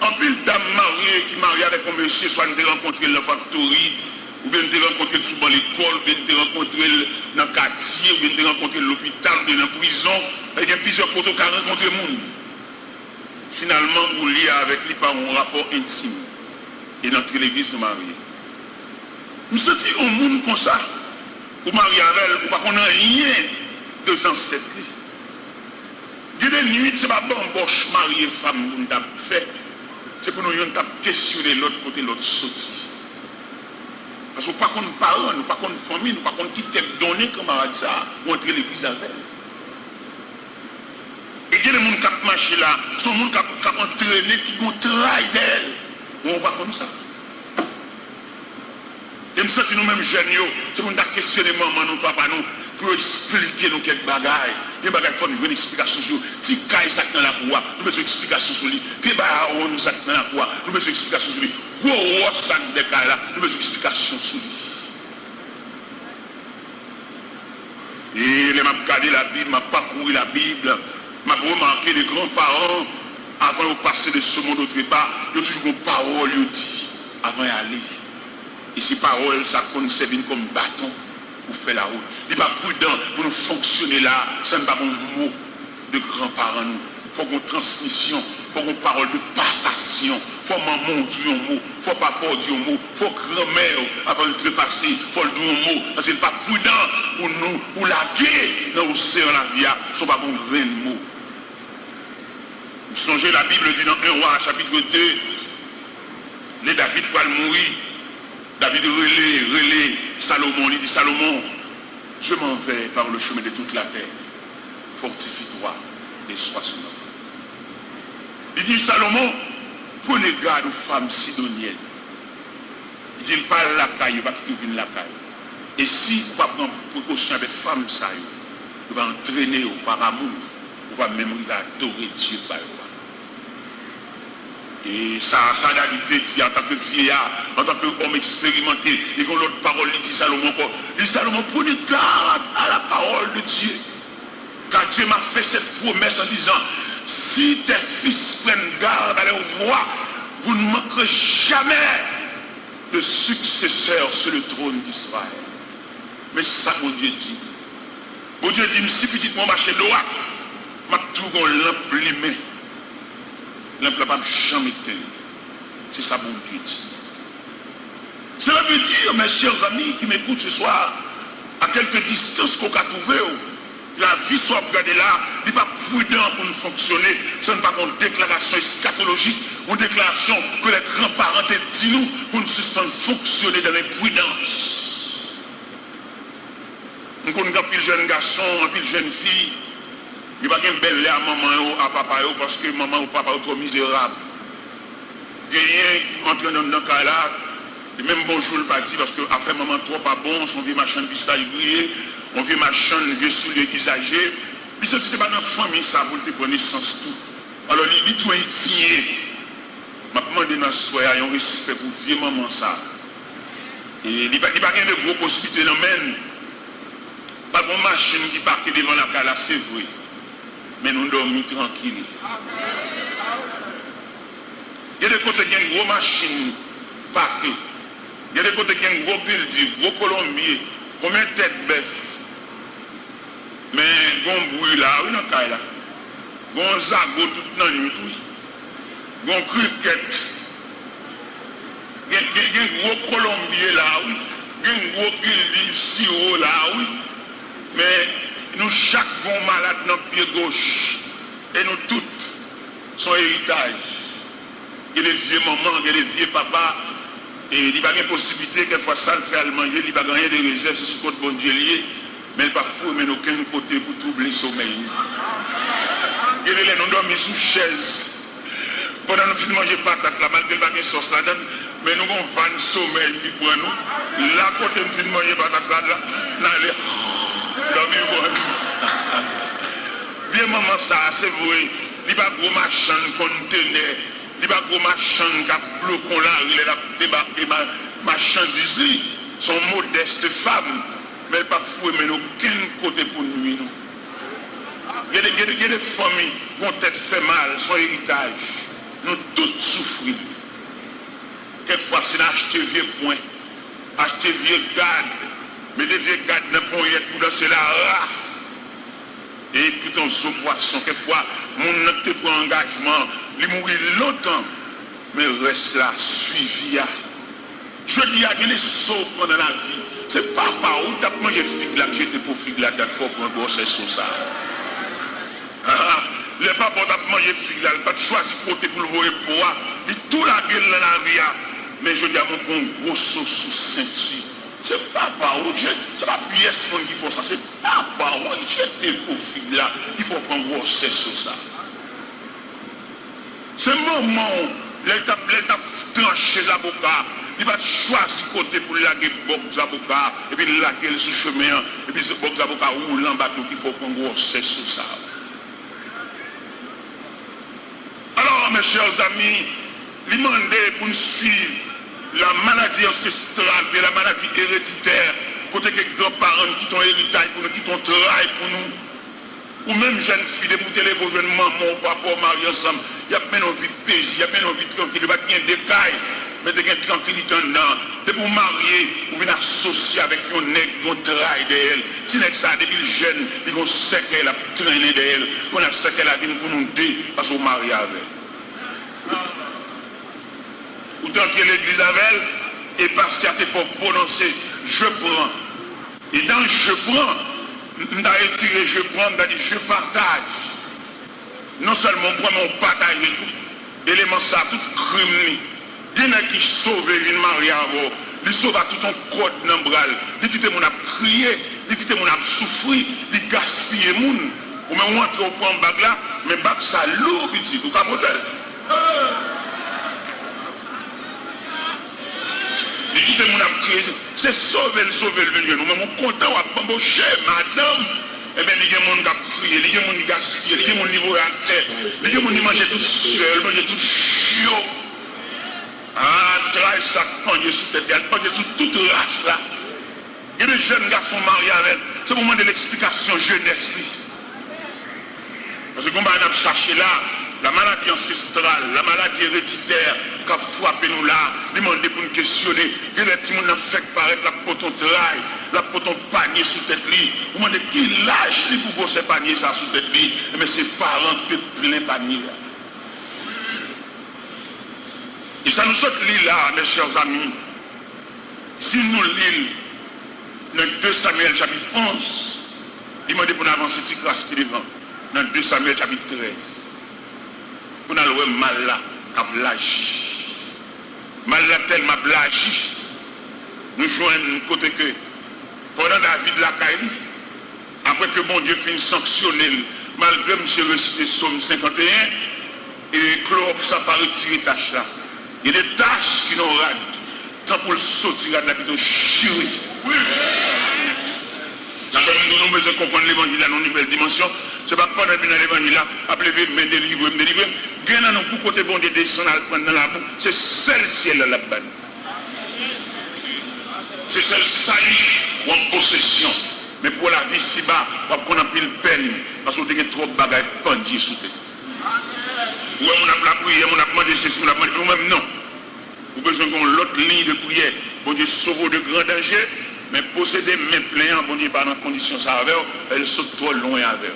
En pile dame mariée qui marie avec un monsieur, soit nous rencontré dans la factory, ou bien nous rencontré souvent à l'école, ou bien nous rencontré dans le quartier, ou bien nous rencontré à l'hôpital, ou bien dans la prison, il y a plusieurs photos qui ont rencontré le monde. Finalement, vous liez avec lui par un rapport intime. Et notre l'église de mariée. Nous sommes un monde comme ça, vous mariez avec elle, vous ne connaissez rien de ancêtres. Il y a des nuits, ce n'est pas bon, boche, marié, femme, nous avons fait. C'est pour nous questionner l'autre côté, l'autre sorti. Parce que nous ne connaissons pas parents, nous ne connaissons pas famille, nous ne connaissons pas qui t'a donné comme ça, ou entrer l'église avec elle. Et il y a des gens qui marchent là, ce sont des gens qui ont entraîné, qui ont travaillé d'elle. On va comme ça. Et nous sommes nous-mêmes jeunes, c'est pour nous questionner maman, nous, papa, nous, pour expliquer nous quelques bagailles. Il y a des bagailles qui font une explication sur lui. Si Kaï ça dans la cour, nous besoin d'explication sur lui. Que Baron ça dans la cour, nous besoin d'explication sur lui. Gros ça dans Kaï là, nous besoin d'explication sur lui. Et les m'a regardé la Bible, m'a parcouru la Bible, m'a remarqué les grands-parents, avant de passer de ce monde autre part, il y a toujours une parole, il dit, avant d'aller. Et ces paroles, ça servent comme bâton pour faire la route. Il n'est pas prudent pour nous fonctionner là, ce n'est pas un mot de grands-parents. Il faut qu'on transmission, il faut qu'on parole de passation, il faut maman dire un mot, il faut papa dire un mot, il faut grand-mère avant de trépasser, il faut le dire un mot. Parce qu'il n'est pas prudent pour nous, pour la guerre dans l'océan la vie, ce n'est pas bon vrai mot. Vous songez, la Bible dit dans 1 Roi, chapitre 2, les David va mourir. David relais Salomon, il dit Salomon, je m'en vais par le chemin de toute la terre. Fortifie-toi et sois son homme. Il dit Salomon, prenez garde aux femmes sidoniennes. Il dit il parle la caille, il va quitter la caille. Et si vous va prendre précaution avec femmes, ça, vous va entraîner par amour, vous va même adorer Dieu par vous. Et ça David dit en tant que vieillard, en tant qu'homme expérimenté, et quand l'autre parole, il dit Salomon, prenez garde à la parole de Dieu. Car Dieu m'a fait cette promesse en disant, si tes fils prennent garde à leur voix, vous ne manquerez jamais de successeurs sur le trône d'Israël. Mais c'est ça que mon Dieu dit. Mon Dieu dit, si petit mon marché droit, m'a tout l'emplimé. L'un ne pas jamais été. C'est ça, bon Dieu dit. Cela veut dire, mes chers amis qui m'écoutent ce soir, à quelque distance qu'on a trouvé, la vie soit regardée là, il n'est pas prudent pour nous fonctionner. Ce n'est pas une déclaration eschatologique, une déclaration que les grands-parents te disent nous pour nous suspendre fonctionner dans l'imprudence. Nous connaissons un pile jeune garçon, un pile jeune fille. Il n'y a pas de belle à maman ou à papa parce que maman ou papa sont trop misérables. Il y a rien qui entre dans le cas là, Et même bonjour le parti, parce que après maman trop pas bon, son vieux machin de visage brillé, on vieux machin, vieux soulier usagé. Puis c'est pas dans la famille ça, pour te prendre naissance tout. Alors il tout insigné. Je demande dans ce soir un respect pour vieux maman ça. Et il n'y a pas de gros possibilités dans même. Pas de machine qui part devant la cale, c'est vrai. Mais nous dormons tranquilles. Il y a des côtés qui ont une grosse machine parquée. Il y a des côtés qui ont un gros building, gros colombier, combien de têtes bœuf. Mais il y a un bruit là, oui, dans le là. Il y a un zago toute la nuit, oui. Il y a un cricket. Il y a un gros colombier là, oui. Il y a un gros building sirop là, oui. Mais nous, chaque bon malade dans le pied gauche, et nous toutes, son héritage. Il y a des vieux mamans, il y a des vieux papas. Et il n'y a pas de possibilité, quelquefois ça le fait à le manger, il n'y a pas rien de réserve, c'est ce côté bon Dieu lié, mais il n'y a pas fou, mais aucun côté pour troubler le sommeil. Il y a des gens qui dorment sous chaise. Pendant nous finissons manger patate là, malgré le baguette sauce là-dedans, mais nous avons 20 sommeil qui prend nous. Là, quand nous finissons manger patate là, nous allons dormir pour nous. Vieux maman, ça, c'est vrai, il n'y a pas de gros machin, conteneur. Il n'y a pas de machin qui a bloqué là, il a débarqué marchandise, son modeste femme, mais elle n'a pas foué, mais aucun côté pour nous. Il y a des familles qui ont peut-être fait mal, son héritage. Nous toutes souffrons. Quelquefois, c'est d'acheter vieux points, acheter vieux gardes, mais des vieux gardes ne pourront pas danser la rare. Et puis, ton sous poisson, quelquefois, mon ne prend engagement. Il mourit longtemps, mais reste là, suivi. Je dis à des sauts pendant la vie. C'est pas par où tu as mangé figue là, que j'étais pour figue là, qu'il faut prendre grossesse sur ça. Le papa t'a mangé figue là, il n'a pas choisi côté pour le voir pour moi. Il tout la gueule dans la vie. Mais je dis à mon gros saut sous Saint-Suisse. C'est pas par où, c'est pas pièce qui font ça. C'est pas par où j'étais pour figue là, il faut prendre grossesse sur ça. Ce moment où l'État tranché Zaboka, il va choisir côté pour laguer Bok Zaboka, et puis laguer sous chemin, et puis Bok Zaboka roule en bateau qu'il faut qu'on grosse sur ça. Alors, mes chers amis, il m'a demandé pour nous suivre la maladie ancestrale et la maladie héréditaire, côté que grands-parents qui ont héritage pour nous, qui ont travail pour nous. Ou même jeune fille, de pour télé, pour jeune maman, papa, marier ensemble, il y a même envie de paisible, il y a même envie de tranquille, il n'y a pas de décaille, mais il y a une tranquillité dedans. De pour marier, vous venez associer avec un nègre, un travail d'elle. Si nègre ça, depuis le jeune, ils vont séquer la traîner d'elle, qu'on a séqué la vie pour nous dire, parce qu'on marie avec. Ou tant que l'église avec elle, et parce qu'il faut prononcer, je prends. Et dans je prends, on a retiré, je prends, on a dit je partage. Non seulement on prend, mais on partage tout. Élément ça, tout crime. Il y en a qui sauve une mariage avant. Il sauve à tout un code dans le bras. Il quitte mon a crié, il quitte mon a souffri, il gaspille mon. Ou même on entre au point bague là, mais bague ça lourd, petit. Vous comprenez? Il quitte mon a crié, c'est sauver le venir. Nous même on content à embaucher madame. Eh bien, il y a des gens qui ont crié, il y a des gens qui ont gaspillé, il y a des gens qui ont niveau à terre, il y a des gens qui mangent tout seul, mangent tout chiot. Ah, travail ça, manger sous tête, manger sous toute race là. Il y a des jeunes garçons mariés avec, c'est le moment de l'explication jeunesse. Parce que comme on a cherché là, la maladie ancestrale, la maladie héréditaire, qui a frappé nous là, demander pour nous questionner, il y a des petits gens qui ont fait paraître la poton trail, la poton panier sous tête li. Vous demandez qui lâche li pour ce panier ça sous tête li, mais c'est parents qui plein panier là. Et ça nous saute l'île là, mes chers amis. Si nous l'île, dans 2 Samuel chapitre 11, il m'a dit pour nous avancer petit grâce qui devant. Dans 2 Samuel chapitre 13. Pour nous aller mal là, à blagi. Mal là tellement blagi. Nous joignons côté que, pendant David la caille, après que mon Dieu finit sanctionner, malgré M. recité Somme 51, et Claude ça pas retirer tâche là. Il y a des tâches qui n'ont pas. tant pour le sortir à l'habitude chéri. Oui. Nous avons besoin de comprendre l'évangile dans une nouvelle dimension. Ce n'est pas pendant que l'évangile a appelé, me délivrer. Bien dans pour côté bon Dieu descend dans la boue. C'est seul ciel là-bas. C'est seul salut ou en possession. Mais pour la vie si bas, on a pris peine. Parce qu'on a trop de bagages pendus sous tête. Ou on a la prière, on a demandé ceci, on a demandé nous-mêmes non. Vous avez besoin de l'autre ligne de prière. Bon Dieu sauve de grands dangers. Mais posséder mes plaignants, bon Dieu, pas dans condition ça avec, elle saute trop loin avec.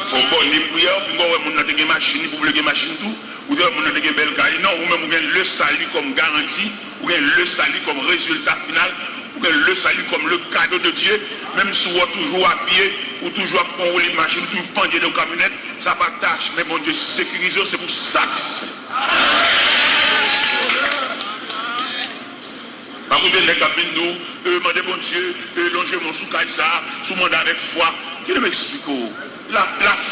Faut bon les prières, puis on a des machines, vous voulez des machines tout, ou bien on a des belles cailles, non, ou même vous avez le salut comme garantie, ou bien le salut comme résultat final, ou bien le salut comme le cadeau de Dieu, même si vous toujours à pied, ou toujours à prendre les machines, toujours pendu dans la camionnette, ça n'a pas de tâche, mais bon Dieu, sécuriser, c'est pour satisfaire. Par contre, les cabines nous, demandez bon Dieu, longer mon sous-caille ça, sous mandat avec foi. Qui m'explique? La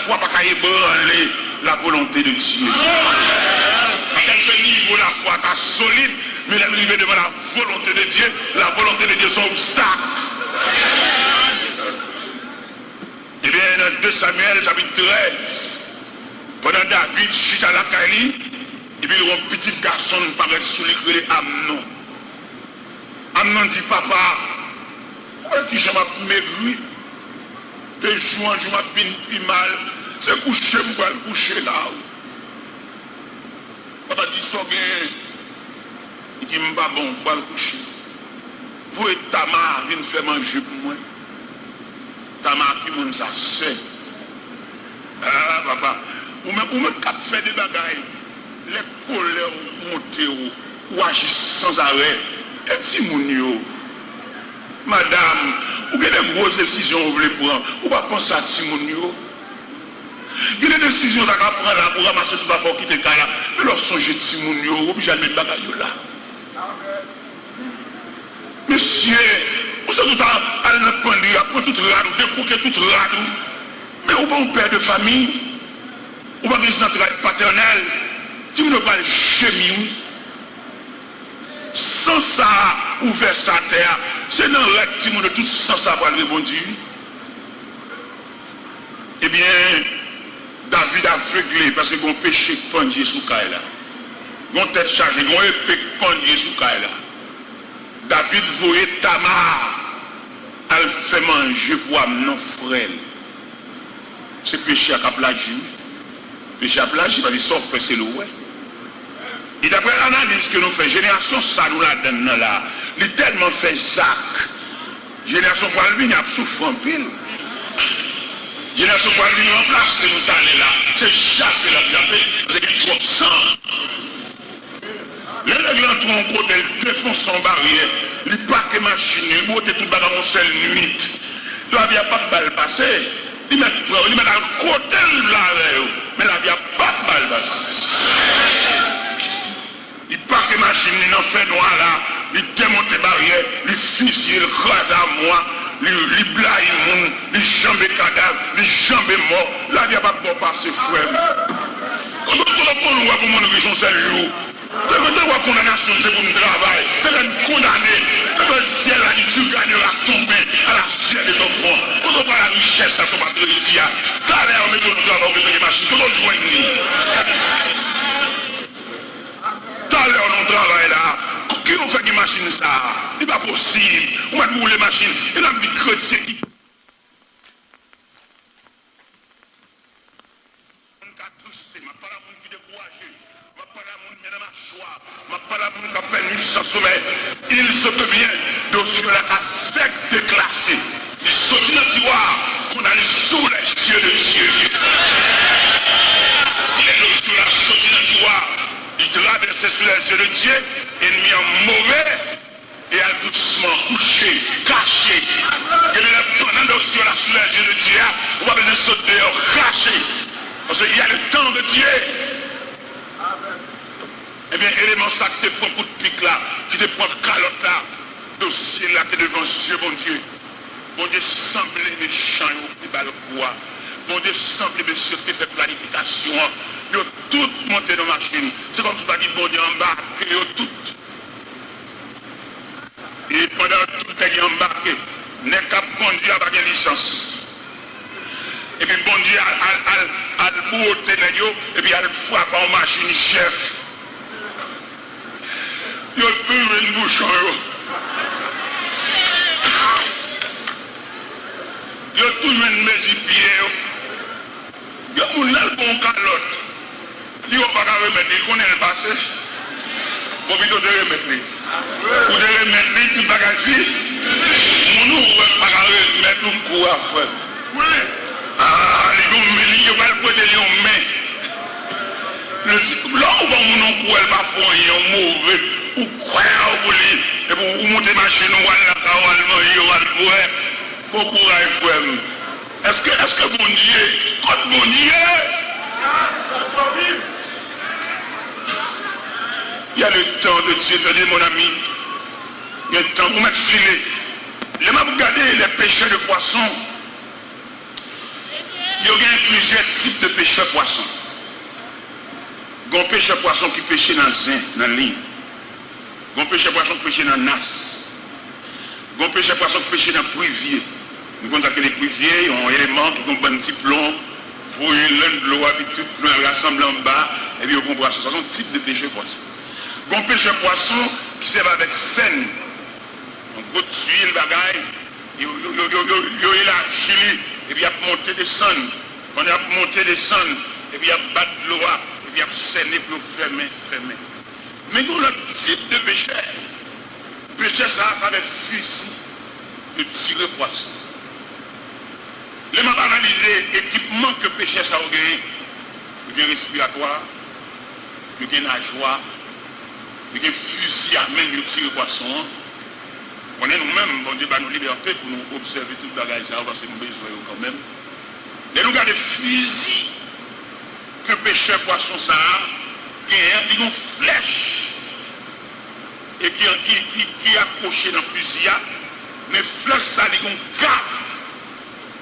foi pas qu'à ébranler la volonté de Dieu. À quel niveau la foi est solide, mais elle arrive devant la volonté de Dieu. La volonté de Dieu est son obstacle. Eh bien, dans 2 Samuel, chapitre 13, pendant David chute à la Kali, et puis un petit garçon paraît sous les Amnon. Amnon dit, papa, qui je m'appelle maigri, de jour en jour m'appelle mal, c'est coucher, pour le coucher là. Papa dit, ça bien, il dit, pas bon, pour le coucher. Vous et Tamar, viennent faire manger pour moi. Tamar qui m'a ça c'est. Ah, papa, ou même cap faire des bagailles, les colères monter ou agir sans arrêt. Et si mon yo, madame, ou avez des grosses décisions que vous voulez prendre, ou pas penser à si mon yo. Il y a des décisions que vous prendre là pour ramasser tout d'abord qui te là, mais leur songer de si mon yo, ou bien mettre bagaille là. Monsieur, vous savez tout le temps, allez dans le point de prendre tout radou, découquer tout radou. Mais ou pas un père de famille, ou pas des entrailles paternelles, si vous ne parlez jamais. Sans ça, ouvert sa terre, c'est dans le rectime de tout sans ça pour répondre. Eh bien, David a aveuglé parce que mon péché pendu sous Kaila. Mon tête chargée, mon épée pendu sous Kaila. David voyait Tamar, elle fait manger pour amener frère. C'est péché à plagie. Péché à plagie, parce que ça fait c'est le ouais. Et d'après l'analyse que nous faisons, génération ça nous la donne là, il est tellement fait sac. Génération pour le venir, il souffre en pile. Génération pour le venir en place, c'est nous allons là. C'est Jacques qui l'a tapé, parce qu'il y a trop de sang. Les règles entre en côté, ils défoncent son barrière, ils paquent les machines, ils montent tout dans mon seul nuit. Il n'y a pas de balle passée. Ils mettent dans le côté là, mais là, il n'y a pas de balle passée. Il parque les machines, il en fait noir là, il démonte les barrières, il fusille, il crase à moi, il blaye, il jambe cadavre, il jambe mort. Là, il n'y a pas de bon passer, frère. Quand on voit pour mon région, c'est le jour. Quand on voit condamnation, c'est pour mon travail. Quand on condamné, quand le ciel a dit, tu gagneras tomber à la chair de ton front. Quand on voit la richesse, ça ne va pas te réussir. T'as l'air, on met ton travail, on met les machines, quand on joue une ligne. Tout à l'heure, on travaille là. Qui on fait des machines ça? Ce n'est pas possible. On va trouver les machines. Et là, on dit chrétien qui. On a tristé. Je ne parle pas de qui découragé. Je ne parle pas de qui dans ma choix. Je ne parle pas de qui a fait nuit sans sommeil. Il se peut bien de ce que la affecte déclassé. Il sortit dans le tiroir qu'on allait sous les cieux de Dieu. Il est lorsque la sortie dans le tiroir. Il traversait sous les yeux de Dieu, ennemi en mauvais, et a doucement couché, caché. Et pendant que sur la sous les yeux de Dieu, on va venir sauter dehors, caché. Parce qu'il y a le temps de Dieu. Eh bien, élément ça qui te prend coup de pique là, qui te prend calotte là, dossier là, qui est devant Dieu, bon Dieu. Bon Dieu, semble méchant, il va le quoi. Bon Dieu, semble monsieur, tu fais planification. Ils ont tout monté dans la machine. C'est comme si tu as dit, bon Dieu, embarqué, ils ont tout. Et pendant tout le temps embarqué, n'est qu'à conduire avec une licence. Et puis bon Dieu a le bouté et puis a le frappe en machine chef. Il y a toujours une bouchon. Il y a toujours une mesure pied. Il y a un bon calotte. Il n'y a pas qu'à remettre, il connaît le passé. Bon, il doit remettre. Vous devez remettre les petits bagages. Mon nous, on ne va pas remettre un coup à faire. Ah, les gens, ils vont le poser les mains. Là où on ne peut pas faire un mauvais, ou quoi, et pour monter ma chaîne, ou aller là, ou aller manger, ou aller boire. Bon courage, frère. Est-ce que bon Dieu, quand bon Dieu, il y a le temps de Dieu, tenez mon ami, il y a le temps pour mettre filet. Les m'a regardé les pêcheurs de poissons. Il y a plusieurs types de pêcheurs de poissons. Il y a un pêcheur de poissons qui pêchait dans zin, dans la ligne. Il y a un pêcheur de poissons qui pêchait dans nas. Il y a un pêcheur de poissons qui pêchait dans privier. Nous contactons les priviers, ils ont un élément qui ont un petit plomb, pour l'un de l'eau habitude, pour le rassembler en bas, et puis ils ont un poisson. Ça sont types de pêcheurs de poissons. Il y a un pêcheur de poissons qui sert avec scène. Donc, vous tuez le bagaille, il y a la chili, et puis il y a monté des sons. On a monté des sons, et puis il y a battu l'eau, et puis il y a scène pour fermer. Mais nous, le type de pêcheur, pêcheur ça avec fusil de tirer poisson. Les m'a analysé l'équipement que pêcheur ça a gagné. Il y a respiratoire, il y a nageoire, il y a fusil à main de tirer poisson. On est nous-mêmes, bon Dieu, nous liberté pour nous observer tout le bagage parce que nous besoin quand même. Et nous regardons les fusils que pêcheur poisson ça a, il y a une flèche et qui est accroché dans le fusil, mais flèche ça, il y a un cap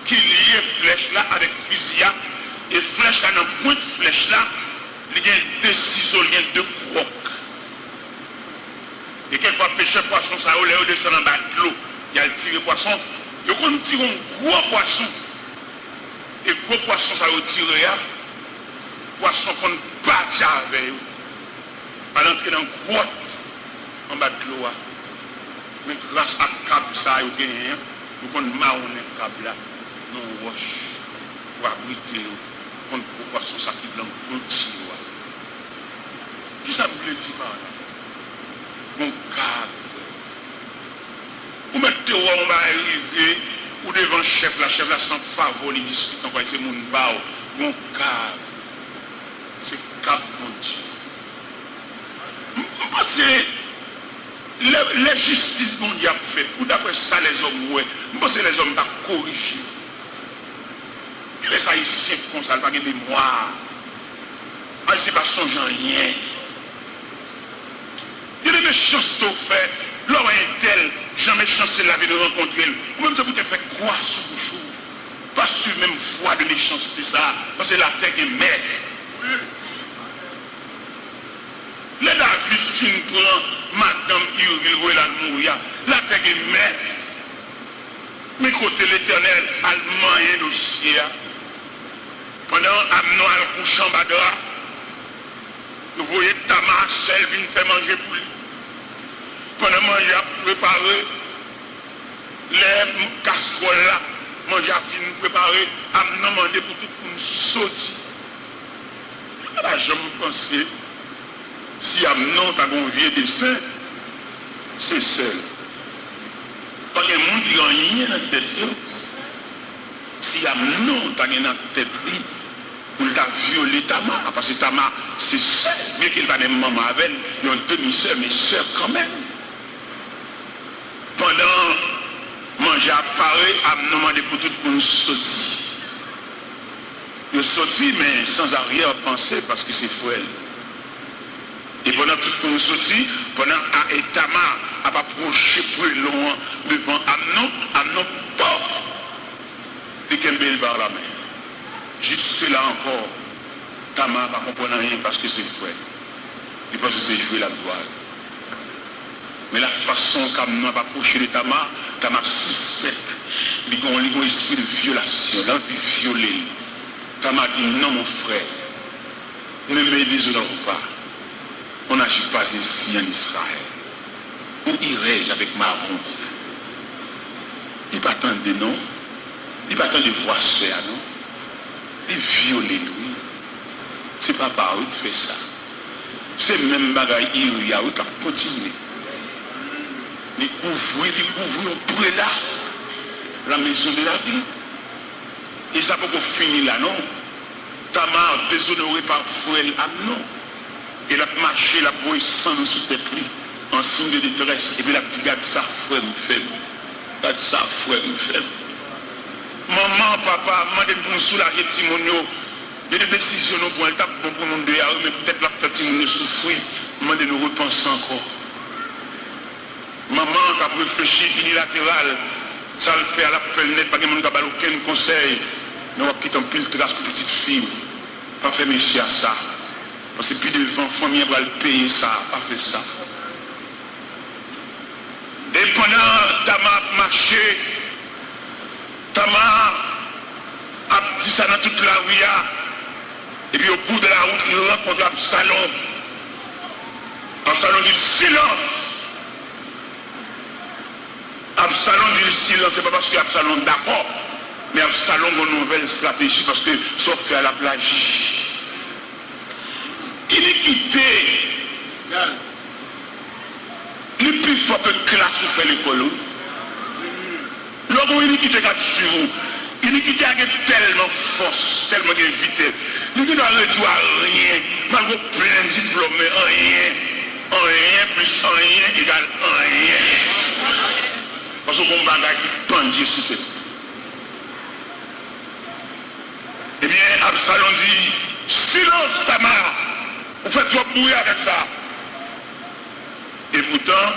qui lie flèche là avec fusil, et flèche là, dans le point de flèche là, il y a deux ciseaux, il y a deux crocs. Et quelquefois, pêcheur poisson, ça au l'air descend en bas de l'eau. Il y a le tiré poisson. Et quand on tire un gros poisson, et gros poisson, ça au tiré, poisson qu'on bâtit avec eux. À l'entrée dans le grotte, en bas de l'eau. Mais grâce à câble, ça, nous qu'on marronne le câble là, nous roche, pour abriter, contre le poisson, ça qui blanc, pour le tirer. Qui ça voulait dire par là? Mon câble. Vous mettez où on va arriver, ou devant le chef là sans favor, il discute, on va essayer mon bao. Mon câble. C'est câble, mon Dieu. Parce que les justices qu'on y a fait, ou d'après ça les hommes, ouais, je pense que les hommes doivent corriger. Les haïtiens comme ça, ils n'ont pas de mémoire. Ils ne pas songer rien. Il y a des méchancetés faites. L'homme est tel, jamais chancé la vie de rencontrer. Ou même ça vous fait croire sur vous jour. Pas sur même foi de méchanceté ça. Parce que la terre est mère. Les David fin prend Madame Urville la mourir. La terre est mère. Mais côté l'éternel, allemand et dossier. Pendant Amnon al couchant Badra, vous voyez Tamar, celle vient faire manger pour lui. Pendant manger à préparer, les casseroles là, manger à fin préparer, Amnon demandé pour tout le monde sortir. Là, je me pensais, si Amnon t'a un vieux dessin, c'est seul. Pas qu'il y a un monde qui n'a rien dans la tête. Si Amnon t'a rien dans la tête, pour le violer Tamar, parce que Tamar, c'est seul, bien qu'il va des maman avec, il y a une demi-sœur, mais sœur quand même. Pendant manger à Paris, Amnon demandé pour tout le monde sortir. Il sortit, mais sans arrière-pensée, parce que c'est frêle. Et pendant tout le monde sortit, pendant Tamar a approché plus loin devant Amnon pop, et Kembel par la main. Juste là encore, Tamar ne comprend rien parce que c'est frère. Il pense que c'est jouer la gloire. Mais la façon comme nous avons approché de Tamar suspect. Il y a un esprit de violation, l'envie violée. Tamar dit non, mon frère, ne me déshonorons pas. On n'agit pas ainsi en Israël. Où irai-je avec ma honte? Il n'y a pas tant de noms, il n'y a pas tant de voix sœurs, non? Il violer nous. C'est pas par eux qui fait ça. C'est même bagaille qui a continué. Il couvre pour là, la maison de la vie. Et ça peut finir là, non? Tamar déshonoré par frère Amnon. Et a marché la boue sans sous tête en signe de détresse. Et puis la petite garde ça, frère me fait. Garde ça, frère me fait. Maman, papa, demandez pour nous soulager Timonio. Il y a des décisions pour elle tape pour nous dehors, mais peut-être la petite Timonio souffrir. Demandez de nous repenser encore. Maman qui a réfléchi unilatéral, ça le fait à la fait net, pas de monde qui n'a aucun conseil. Mais on va quitter un pile trace pour petite fille. Pas faire méchant à ça. Parce que plus devant, famille va le payer ça, pas fait ça. Et pendant Tamar marché, Tamar a dit ça dans toute la rue. Et puis au bout de la route, il rencontre Absalom. Absalom dit silence. Absalom dit silence, c'est pas parce qu'Absalom d'accord, mais Absalom a une nouvelle stratégie parce que ça fait à la plage. Iniquité. Le plus fort que classe fait l'école. L'autre iniquité qu'a sur vous. Iniquité a tellement force, tellement de vitesse. Nous ne doit réduire à rien, malgré plein de diplômes, rien plus rien égale rien. Parce qu'on a un bagage qui pendit sur tes. Eh bien, Absalom dit, silence Tamar, vous faites trop bouillir avec ça. Et pourtant,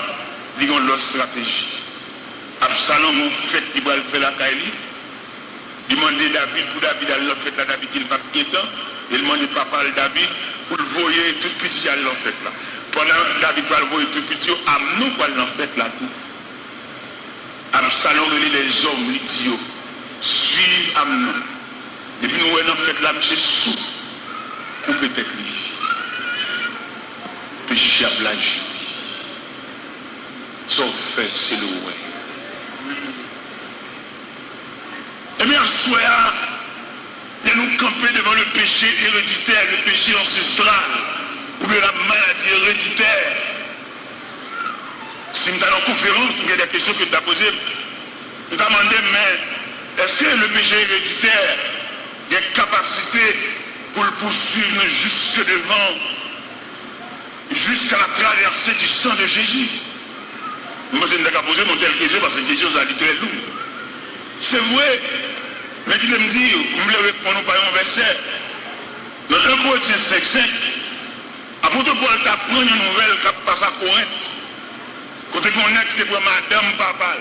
il y a une autre stratégie. Absalom, en fait, il va faire la caille. Il demande David, pour David, il l'a fait là, David, il va pas temps. Il demande papa David, pour le voyer tout petit, il l'a fait là. Pendant David va le voyer tout petit, Amnon va l'a fait là tout. Absalom, les hommes, l'idiots, suivent Amnon. Et puis nous, en fait là, c'est sous, pour peut-être lui. Péché à blage. Sauf fait, c'est le ouais. Eh bien, soit, de nous camper devant le péché héréditaire, le péché ancestral, ou bien la maladie héréditaire. Si nous sommes en conférence, il y a des questions que tu as posées. Nous t'as demandé, mais est-ce que le péché héréditaire a une capacité pour le poursuivre jusque devant, jusqu'à la traversée du sang de Jésus? Moi, je n'ai pas posé mon telle question parce que cette question, ça dit très lourd. C'est vrai, mais qui me dit, vous me répondre par un verset. Dans 1 Corinthiens 5,5, apôtre Paul t'apprend une nouvelle qui passe à Corinthe. Quand on est pour madame papa.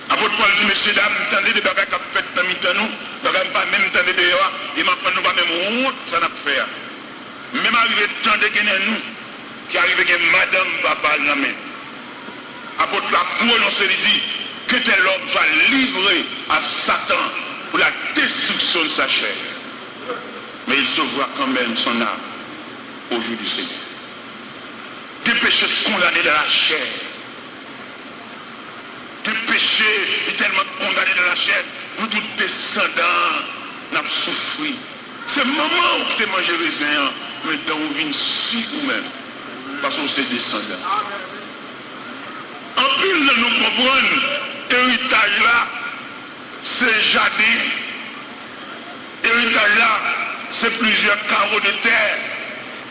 Apôtre Paul dit, messieurs, dames, attendez des bagages qui ont fait dans mi-temps, bagages pas même temps de dehors, et maintenant nous pas même honte, ça n'a pas fait. Même arrivé le temps de gagner nous, qui arrive avec madame papa dans la main. Apôtre Paul, on se dit, que tel homme soit livré à Satan pour la destruction de sa chair. Mais il sauvera quand même son âme au jour du Seigneur. Des péchés condamnés dans la chair. Des péchés tellement condamnés dans la chair. Nous tous descendants, nous avons souffert. C'est le moment où tu as mangé les raisin, mais dans où vient sur vous-même. Parce qu'on c'est descendant. En plus, nous comprenons, héritage là, c'est jardin. Héritage là, c'est plusieurs carreaux de terre.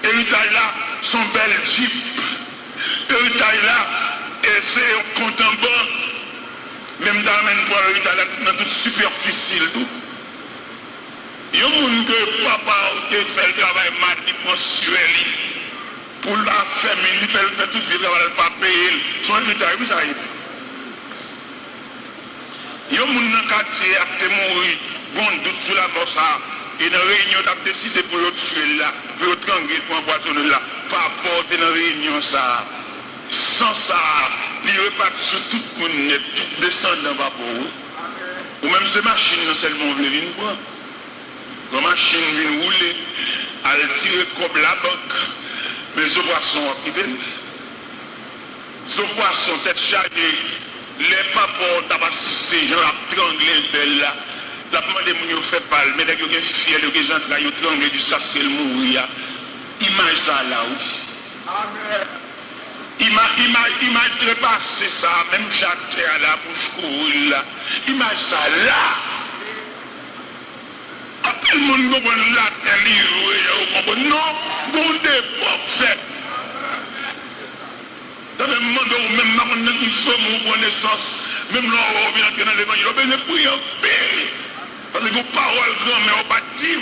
Héritage là, son bel jeep. Héritage là, et c'est un compte en banque. Même dans l'héritage là, dans toute superficie. Il y a des gens que papa qui fait le travail mensuel pour la famille, il fait tout le travail, il ne pas payer. Son héritage, oui, ça y est. Il y a des gens dans le quartier qui ont mouru, bon doute sur la mort ça. Et dans la réunion, tu as décidé pour tuer là, pour tranquille, pour empoisonner là, pas apporter dans la réunion ça. sans ça, il repartit sur tout le monde net, tout descendant va pour eux. Ou même ces machines, non seulement veulent venir prendre. La machine vient rouler, elle tire comme la banque, mais ce poisson a quitté. Ce poisson, tête chargée, les papas, t'as pas assisté, j'en ai tranglé belle là. La demande de fait pas, mais dès que vous êtes fier, vous êtes en train de trembler jusqu'à ce qu'elle mouille. Image ça là, oui. Image trépasser ça, même chaque terre là, bouche courir là. Image ça là. Après le monde comprend la terre, non, bon d'époque fait. Dans le monde où même maintenant nous sommes en connaissance, même là où on vient entrer dans l'évangile, on a besoin de prier en paix. Parce que vos paroles, grand-mère, on va dire,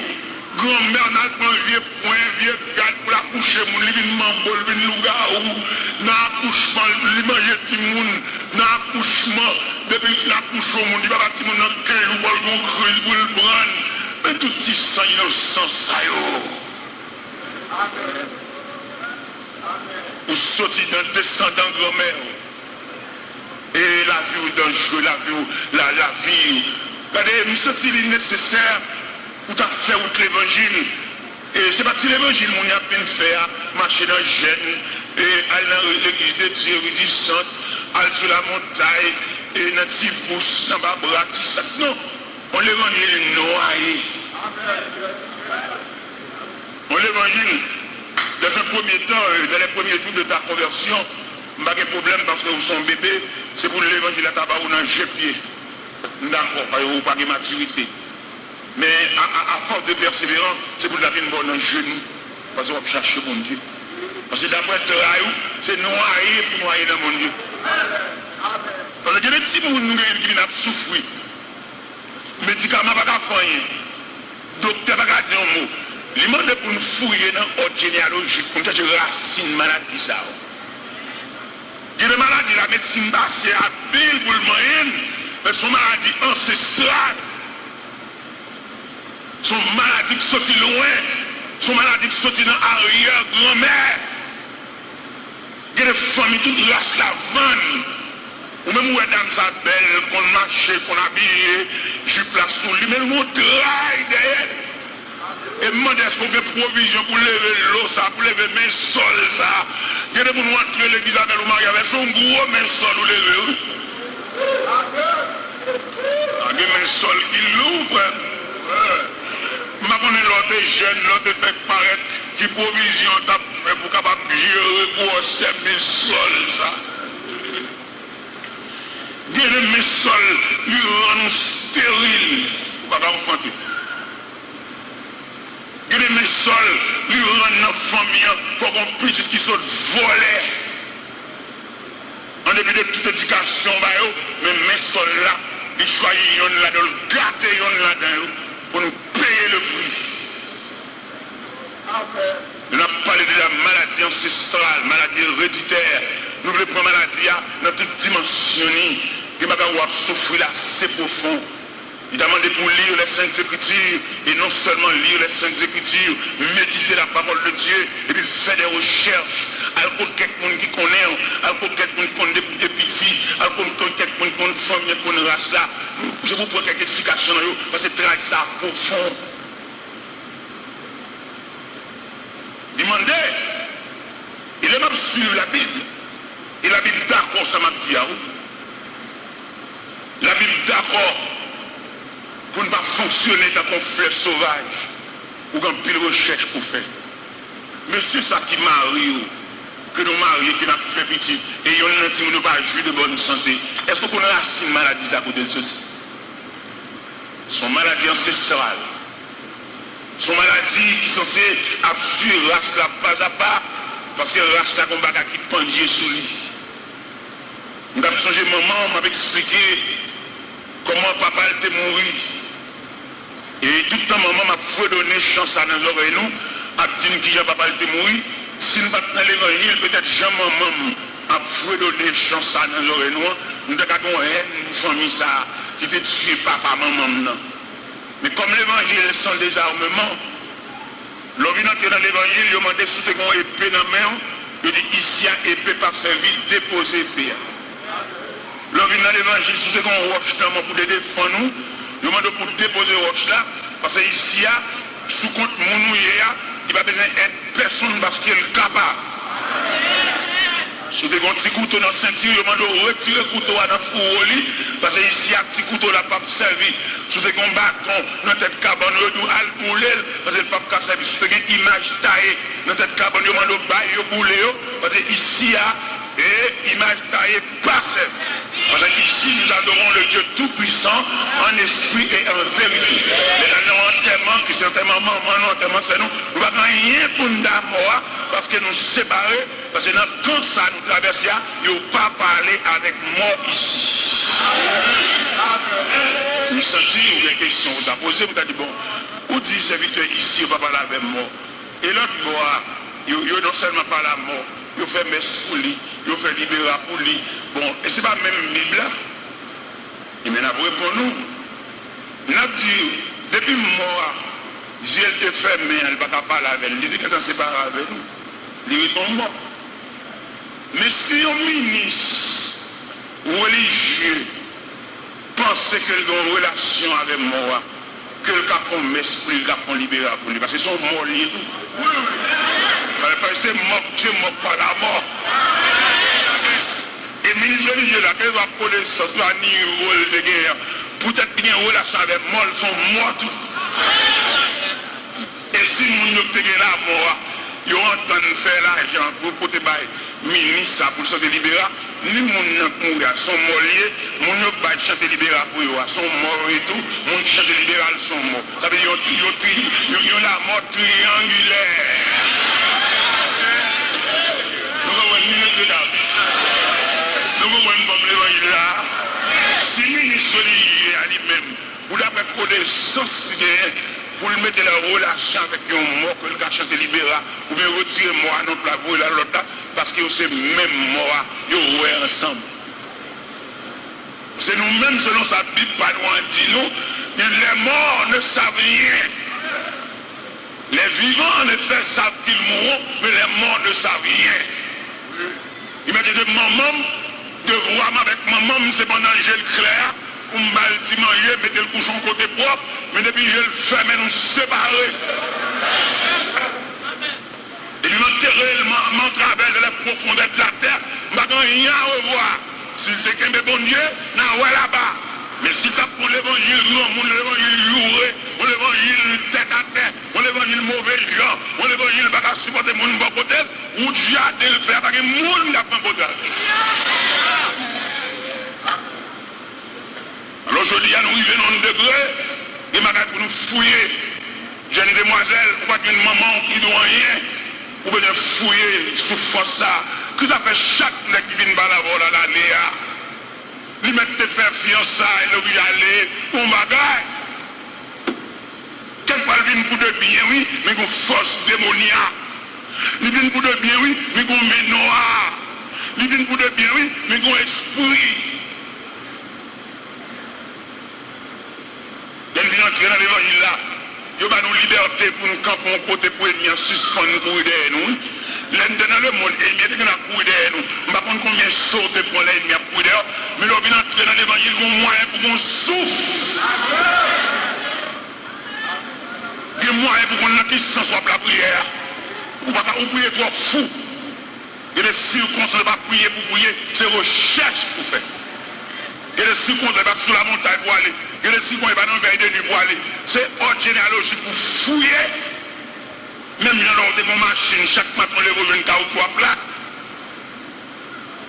grand-mère n'a pas un vieux point, vieux garde pour l'accoucher, mon livre bol, vin louga-ou, dans l'accouchement, il mange petit monde, dans l'accouchement, depuis l'accouchement, il va bâtir mon enquête, ou vol mon creux, pour le prendre. Mais tout petit sang innocent, ça y est. Ou sortir dans le descendant grand-mère. Et la vie ou dangereux, la vie. Regardez, nous sommes nécessaire pour faire out l'évangile. Et c'est pas l'évangile qu'on a bien fait, marcher dans le gène, et aller dans l'église de Dieu réjouissante, aller sur la montagne, et dans le petit pouce, dans le bras, non. On l'évangile noyé. On l'évangile, dans un premier temps, dans les premiers jours de ta conversion, pas de problème parce que vous sont bébé, c'est pour l'évangile à tabac ou dans le pied. D'accord, pas de maturité. Mais à force de persévérance, c'est pour la vie dans le genou. Parce qu'on va chercher mon Dieu. Parce que d'après le travail, c'est noyer pour noyer dans mon Dieu. Parce que les petits gens qui viennent souffrir, médicaments pas faire rien, docteur pas dire un mot. Il demande pour nous fouiller dans l'ordre généalogique, pour nous chercher racine maladie ça. Il y a des maladies, la médecine basse, c'est à pile pour le moyen, mais son maladie ancestrale. Son maladie qui sortit loin, son maladie qui sortit dans l'arrière-grand-mère. Il y a des familles toutes races la vanne. Ou même où est dame sa belle, qu'on marche, qu'on habille, je place sous lui, mais on travaille derrière. Et demande est-ce qu'on a des provisions pour lever l'eau, ça, pour lever mes sols, ça. Il y a des gens qui entrer l'église avec le mari avec son gros main sol ou lever. Il y a des mains sol qui l'ouvrent. Je connais l'autre jeune, l'autre fait paraître qui provision t'a fait pour capable gérer pour ces mains sol, ça. Il y a des mains sol lui rendent stérile. Pas d'enfanter. Il y a des sols, lui rendent dans la famille, il faut qu'on puisse qui sont volés. En début de toute éducation, mais mes sols là, ils choisissent là, ils gâtent là-dedans pour nous payer le prix. Nous avons parlé de la maladie ancestrale, maladie héréditaire. Nous voulons prendre la maladie dans toute dimension. Et maintenant, on va souffrir là, c'est profond. Il a demandé pour lire les Saintes Écritures, et non seulement lire les Saintes Écritures, méditer la parole de Dieu, et puis faire des recherches. Alors quelqu'un qui connaît, alors quelqu'un qui connaît des petits, alors quelqu'un qui connaît une famille, qui connaît race là. Je vous prends quelques explications, parce que c'est très ça profond. Demandez, il est même suivre la Bible. Et la Bible d'accord, ça m'a dit à vous. La Bible d'accord. Pour ne pas fonctionner dans un fleuve sauvage ou dans pile recherche pour faire. Mais c'est ça qui marie, que nous marions, qui n'a fait petit, et on n'a pas joué de bonne santé. Est-ce qu'on a une maladie à côté de ça? Son maladie ancestrale. Son maladie qui est censée absorber race la pas à pas, parce que race la combat qui pendait sous lui. Nous avons changé maman, m'avait expliqué comment papa était mort. Et tout le temps, maman m'a fait donner chance à nos oreilles, nous, à dire qui j'ai papa était mort. Si nous ne battons pas l'évangile, peut-être jamais maman a fait donner chance à nos oreilles, nous avons une famille ça, qui était tué papa, maman. Mais comme l'évangile est sans désarmement, l'on vient entrer dans l'évangile, il m'a demandé si tu as une épée dans la main, il dit ici à épée par servi, déposer épée. L'homme dans l'évangile, si c'est qu'on roche pour défendre nous, il demande pour déposer roche là, parce que ici, sous compte mon il va besoin d'être personne parce qu'il est capable. Si vous avez un petit couteau dans la ceinture, il demande de retirer le couteau dans le four, parce que ici, un petit couteau là, pas servi. Si vous avez un bâton dans la tête cabane, il demande de bouler, parce que le pape a servi. Si vous avez une image taillée dans la tête cabane, il demande de bouler, parce que ici, image taillée, pas servi. Parce qu'ici, nous adorons le Dieu Tout-Puissant en esprit et en vérité. Et là, nous enterrement, qui c'est enterrement, maman, enterrement, c'est nous. Nous n'avons rien pour nous d'amour, parce que nous séparés, parce que quand ça nous traverse, il n'y a pas parlé avec moi ici. Nous sentons une question, vous avez posé, vous avez dit, bon, où dit serviteur ici, on va parler avec moi. Et l'autre, il non seulement parlé à mort, il fait messe pour lui, il fait libéra pour lui. Bon, et ce n'est pas même Bible là. Il m'a pour nous. Il a dit, depuis moi, Dieu te fait, mais elle ne va pas parler avec lui. Il dit qu'elle s'est séparé avec nous. Il tombe mort. Mais si un ministre religieux pense qu'il a une relation avec moi, que le cas font messe pour lui, le cas font libéra pour lui, parce que son mort lié tout. C'est mort par la mort. Et le ministre religieux là, qu'il va coller ce soit ni rôle de guerre, peut-être qu'il y a une relation avec moi, ils sont morts tout. Et si nous sommes la mort, ils entendent faire l'argent pour porter le ministre pour se libérer, ni mon gars sont morts liés, mon gars chanter libéral pour eux, sont morts et tout, mon chanter libéral sont morts. Ça veut dire qu'ils ont la mort triangulaire. Nous avons l'évangile là. Si le ministre religieux à lui-même, vous l'avez connaissance pour le mettre la relation avec un mort que le chanter libéral, ou bien retirer moi à notre labo et la l'autre, parce que c'est même mort, ils sont ensemble. C'est nous-mêmes, selon sa Bible, pas loin dit nous, les morts ne savent rien. Les vivants, en effet, savent qu'ils mourront, mais les morts ne savent rien. Il m'a dit de maman, de voir avec maman, c'est pendant que j'ai le clair, pour me balti manger, mettre le couchon côté propre, mais depuis que je le fais, mais nous séparer. Et lui m'enterrer, m'en travers de la profondeur de la terre, je n'ai rien à revoir. S'il te qu'un bon Dieu, non, ouais là-bas. Mais si tu as pour l'évangile, mon l'évangile joué, mon l'évangile tête à tête, mon l'évangile mauvais gens, mon l'évangile va pas supporter mon bon côté, ou Dieu a de le faire parce que mon n'a pas côté. Alors aujourd'hui, nous arrivons dans un degré, et maintenant pour nous fouiller, jeune demoiselle, ou pas une maman qui ne doit rien, ou bien fouiller sous force ça, que ça fait chaque nec qui vient balavoir dans l'année. Lui mettre te faire fiançailles, lui aller, on bagaille. Quelque part, il vient pour de bien, oui, mais une force démoniaque. Il vient pour de bien, oui, mais une main noire. Il vient pour de bien, oui, mais un esprit. Il vient entrer dans l'évangile là. Il va nous liberté pour nous camper un côté pour venir suspendre pour aider nous. L'ennemi dans le monde, il y a des gens qui ont derrière nous. Je ne sais pas combien sauter pour l'ennemi qui ont derrière nous. Mais là, on vient entrer dans l'évangile, il y a un moyen pour qu'on souffle. Il y a un moyen pour qu'on qui s'en soit la prière. Ou pas prier trop fou. Il y a des circonstances de ne pas prier pour prier, c'est recherche pour faire. Il y a des circonstances de ne pas sur la montagne pour aller. Il y a des circonstances de ne pas dans le veille de nuit pour aller. C'est ordre généalogique pour fouiller. Même dans des machines, chaque matin, on les revient une caoutchouc à plat.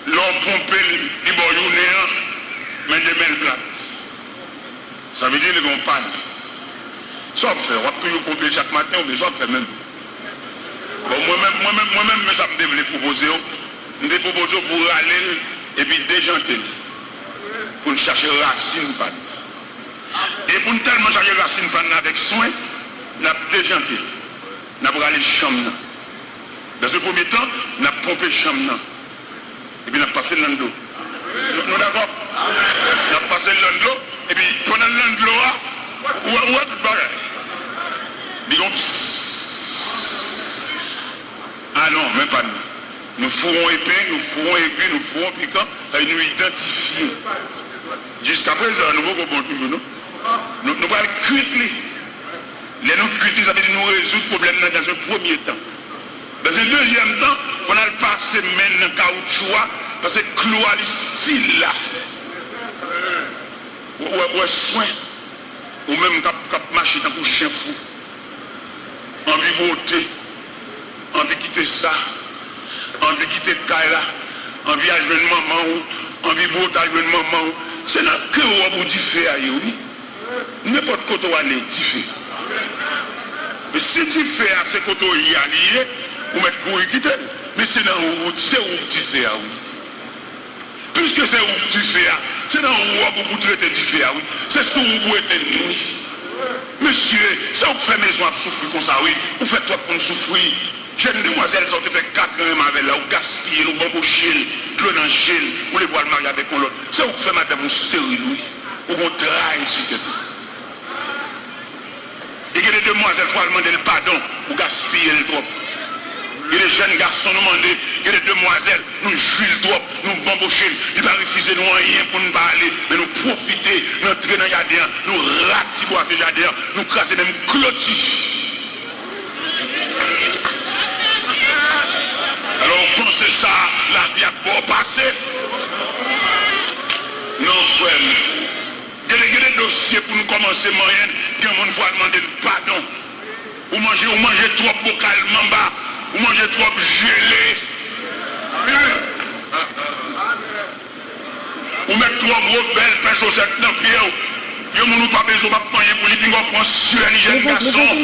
L'on pompe les boyaux néants, mais les mains plates. Ça veut dire qu'ils vont panne. Ça on fait, on va toujours pomper chaque matin, ou bien ça on fait même. Bon, moi-même, mais ça me devait proposer. Je me proposer pour aller et puis déjanter. Pour chercher racine panne. Et pour tellement chercher racine panne avec soin, on a déjanté. Nous avons allé chambre. Dans ce premier temps, nous avons pompé chambre. Et puis nous avons passé l'ando. Nous d'accord? Nous avons passé l'ando. Et puis pendant l'ando, où est tout pareil? Disons, ah non, même pas nous. Nous ferons épée, nous ferons aiguille, nous ferons piquant, et nous identifions. Jusqu'à présent, nous ne pouvons pas tout, non? Nous allons cuiter. Les nous cuiter, ça veut dire nous résoudre le problème dans un premier temps. Dans un deuxième temps, on a passé maintenant caoutchouc, parce que cloua ici là. Ou soin, ou même cap marcher dans le chien fou. Envie de voter, envie de quitter ça, envie de quitter Kaila, envie de jouer maman, envie de voter à jouer maman. C'est là que vous avez dit faire, oui. N'importe quoi vous allez dire. Mais si tu fais ce que tu y allié, vous mettez pour y quitter. Mais c'est là où tu fais, oui. Puisque c'est où tu fais, c'est là où vous traitez du faire, oui. C'est sous où vous êtes nous. Monsieur, ça vous fait maison à souffrir comme ça, oui. Vous faites toi pour nous souffrir. Jeune demoiselle, ça vous fait 4 ans avec là, vous gaspillez, vous bambochez, clone en gel, vous les voyez marier avec l'autre. Ça vous fait madame, vous stérile, oui. Vous vous travaillez sur tête. Et que les demoiselles, il faut demander le pardon, vous gaspillez le trop. Et les jeunes garçons nous demandent, que les demoiselles, nous jouons le trop, nous bambochez, ils ne vont pas refuser nous rien pour nous parler, mais nous profiter, nous entrer dans le jardin, nous ratiboyer ce jardin, nous craser même clôture. Alors vous pensez ça, la vie a beau passer? Non, frère. Il y a des dossiers pour nous commencer moyenne, que mon fois demander pardon. Vous mangez trop bocal mamba, vous mangez trop gelé. Vous mettez trop gros belles pains chaussettes dans le pied. Vous n'avez pas besoin de prendre pour les pingos pour suer les jeunes garçons.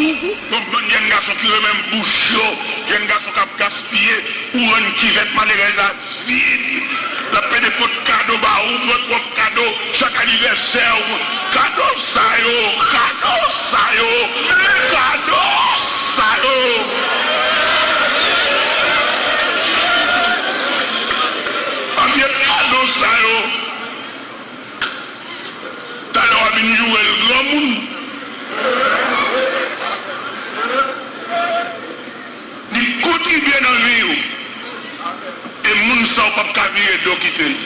Donc, les jeunes garçons qui ont même bouche, les jeunes garçons qui ont gaspillé, ou qui vêtent malheureux la vie. La paix des pots de cadeaux, ou votre cadeau, chaque anniversaire, cadeau ça yo, cadeau ça yo, cadeau ça yo. Cadeau ça yo. T'as l'air de jouer le grand monde. Il contribue dans la vie. Et les gens ne sont pas capables de quitter.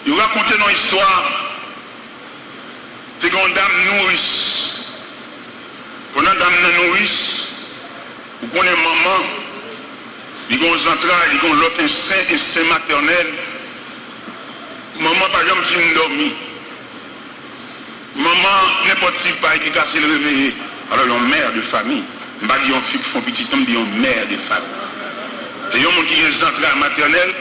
Ils racontent une histoire. C'est une dame nourrice. Pendant dame nourrice, vous connaissez maman, ils ont les entrailles, ils ont l'autre instinct maternel. Maman par exemple fin dormir. Maman n'importe qui pas qui casse le réveil. Alors une mère de famille. Je ne dis pas dire fille qui font petit homme, dit une mère de famille. Et il y a un monde qui est entré maternelle.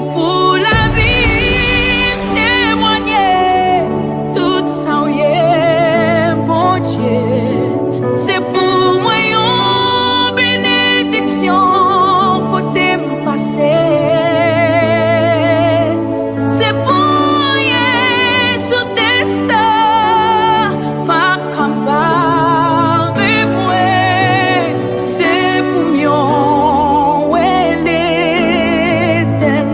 C'est pour la vie témoigner tout ça où est mon Dieu. C'est pour moi une bénédiction pour te passer. C'est pour rien sous tes sœurs pas capable de moi. C'est pour mieux l'éternel.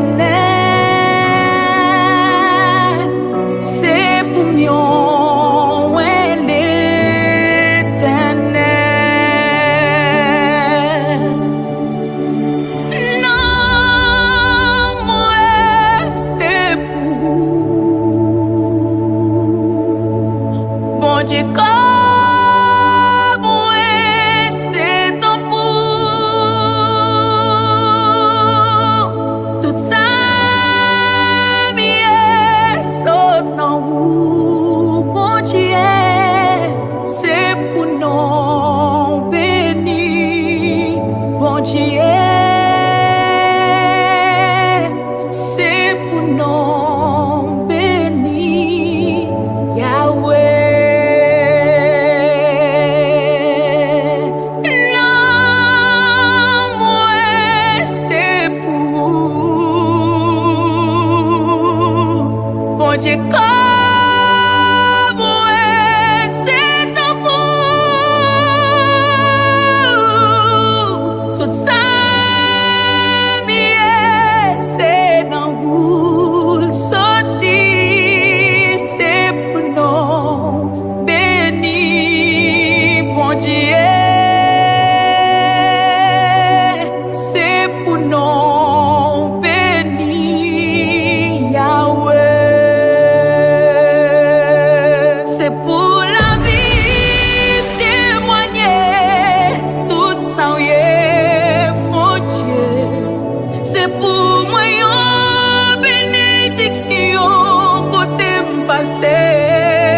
C'est pour mieux l'éternel. Non, moi, c'est pour bon Dieu, comme moi, c'est ton pour tout ça, bien, saute dans vous, bon Dieu, c'est pour nous bénir, bon Dieu. C'est pour nous bénir, Yahweh. Non, moi, c'est pour bon Dieu, comme moi, c'est ton pour tout ça. C'est dans vous sorti, c'est pour nous bénir, bon Dieu. C'est pour nous bénir, Yahweh. C'est pour la vie témoigner tout ça où est, mon Dieu. C'est pour moi une bénédiction pour te passer.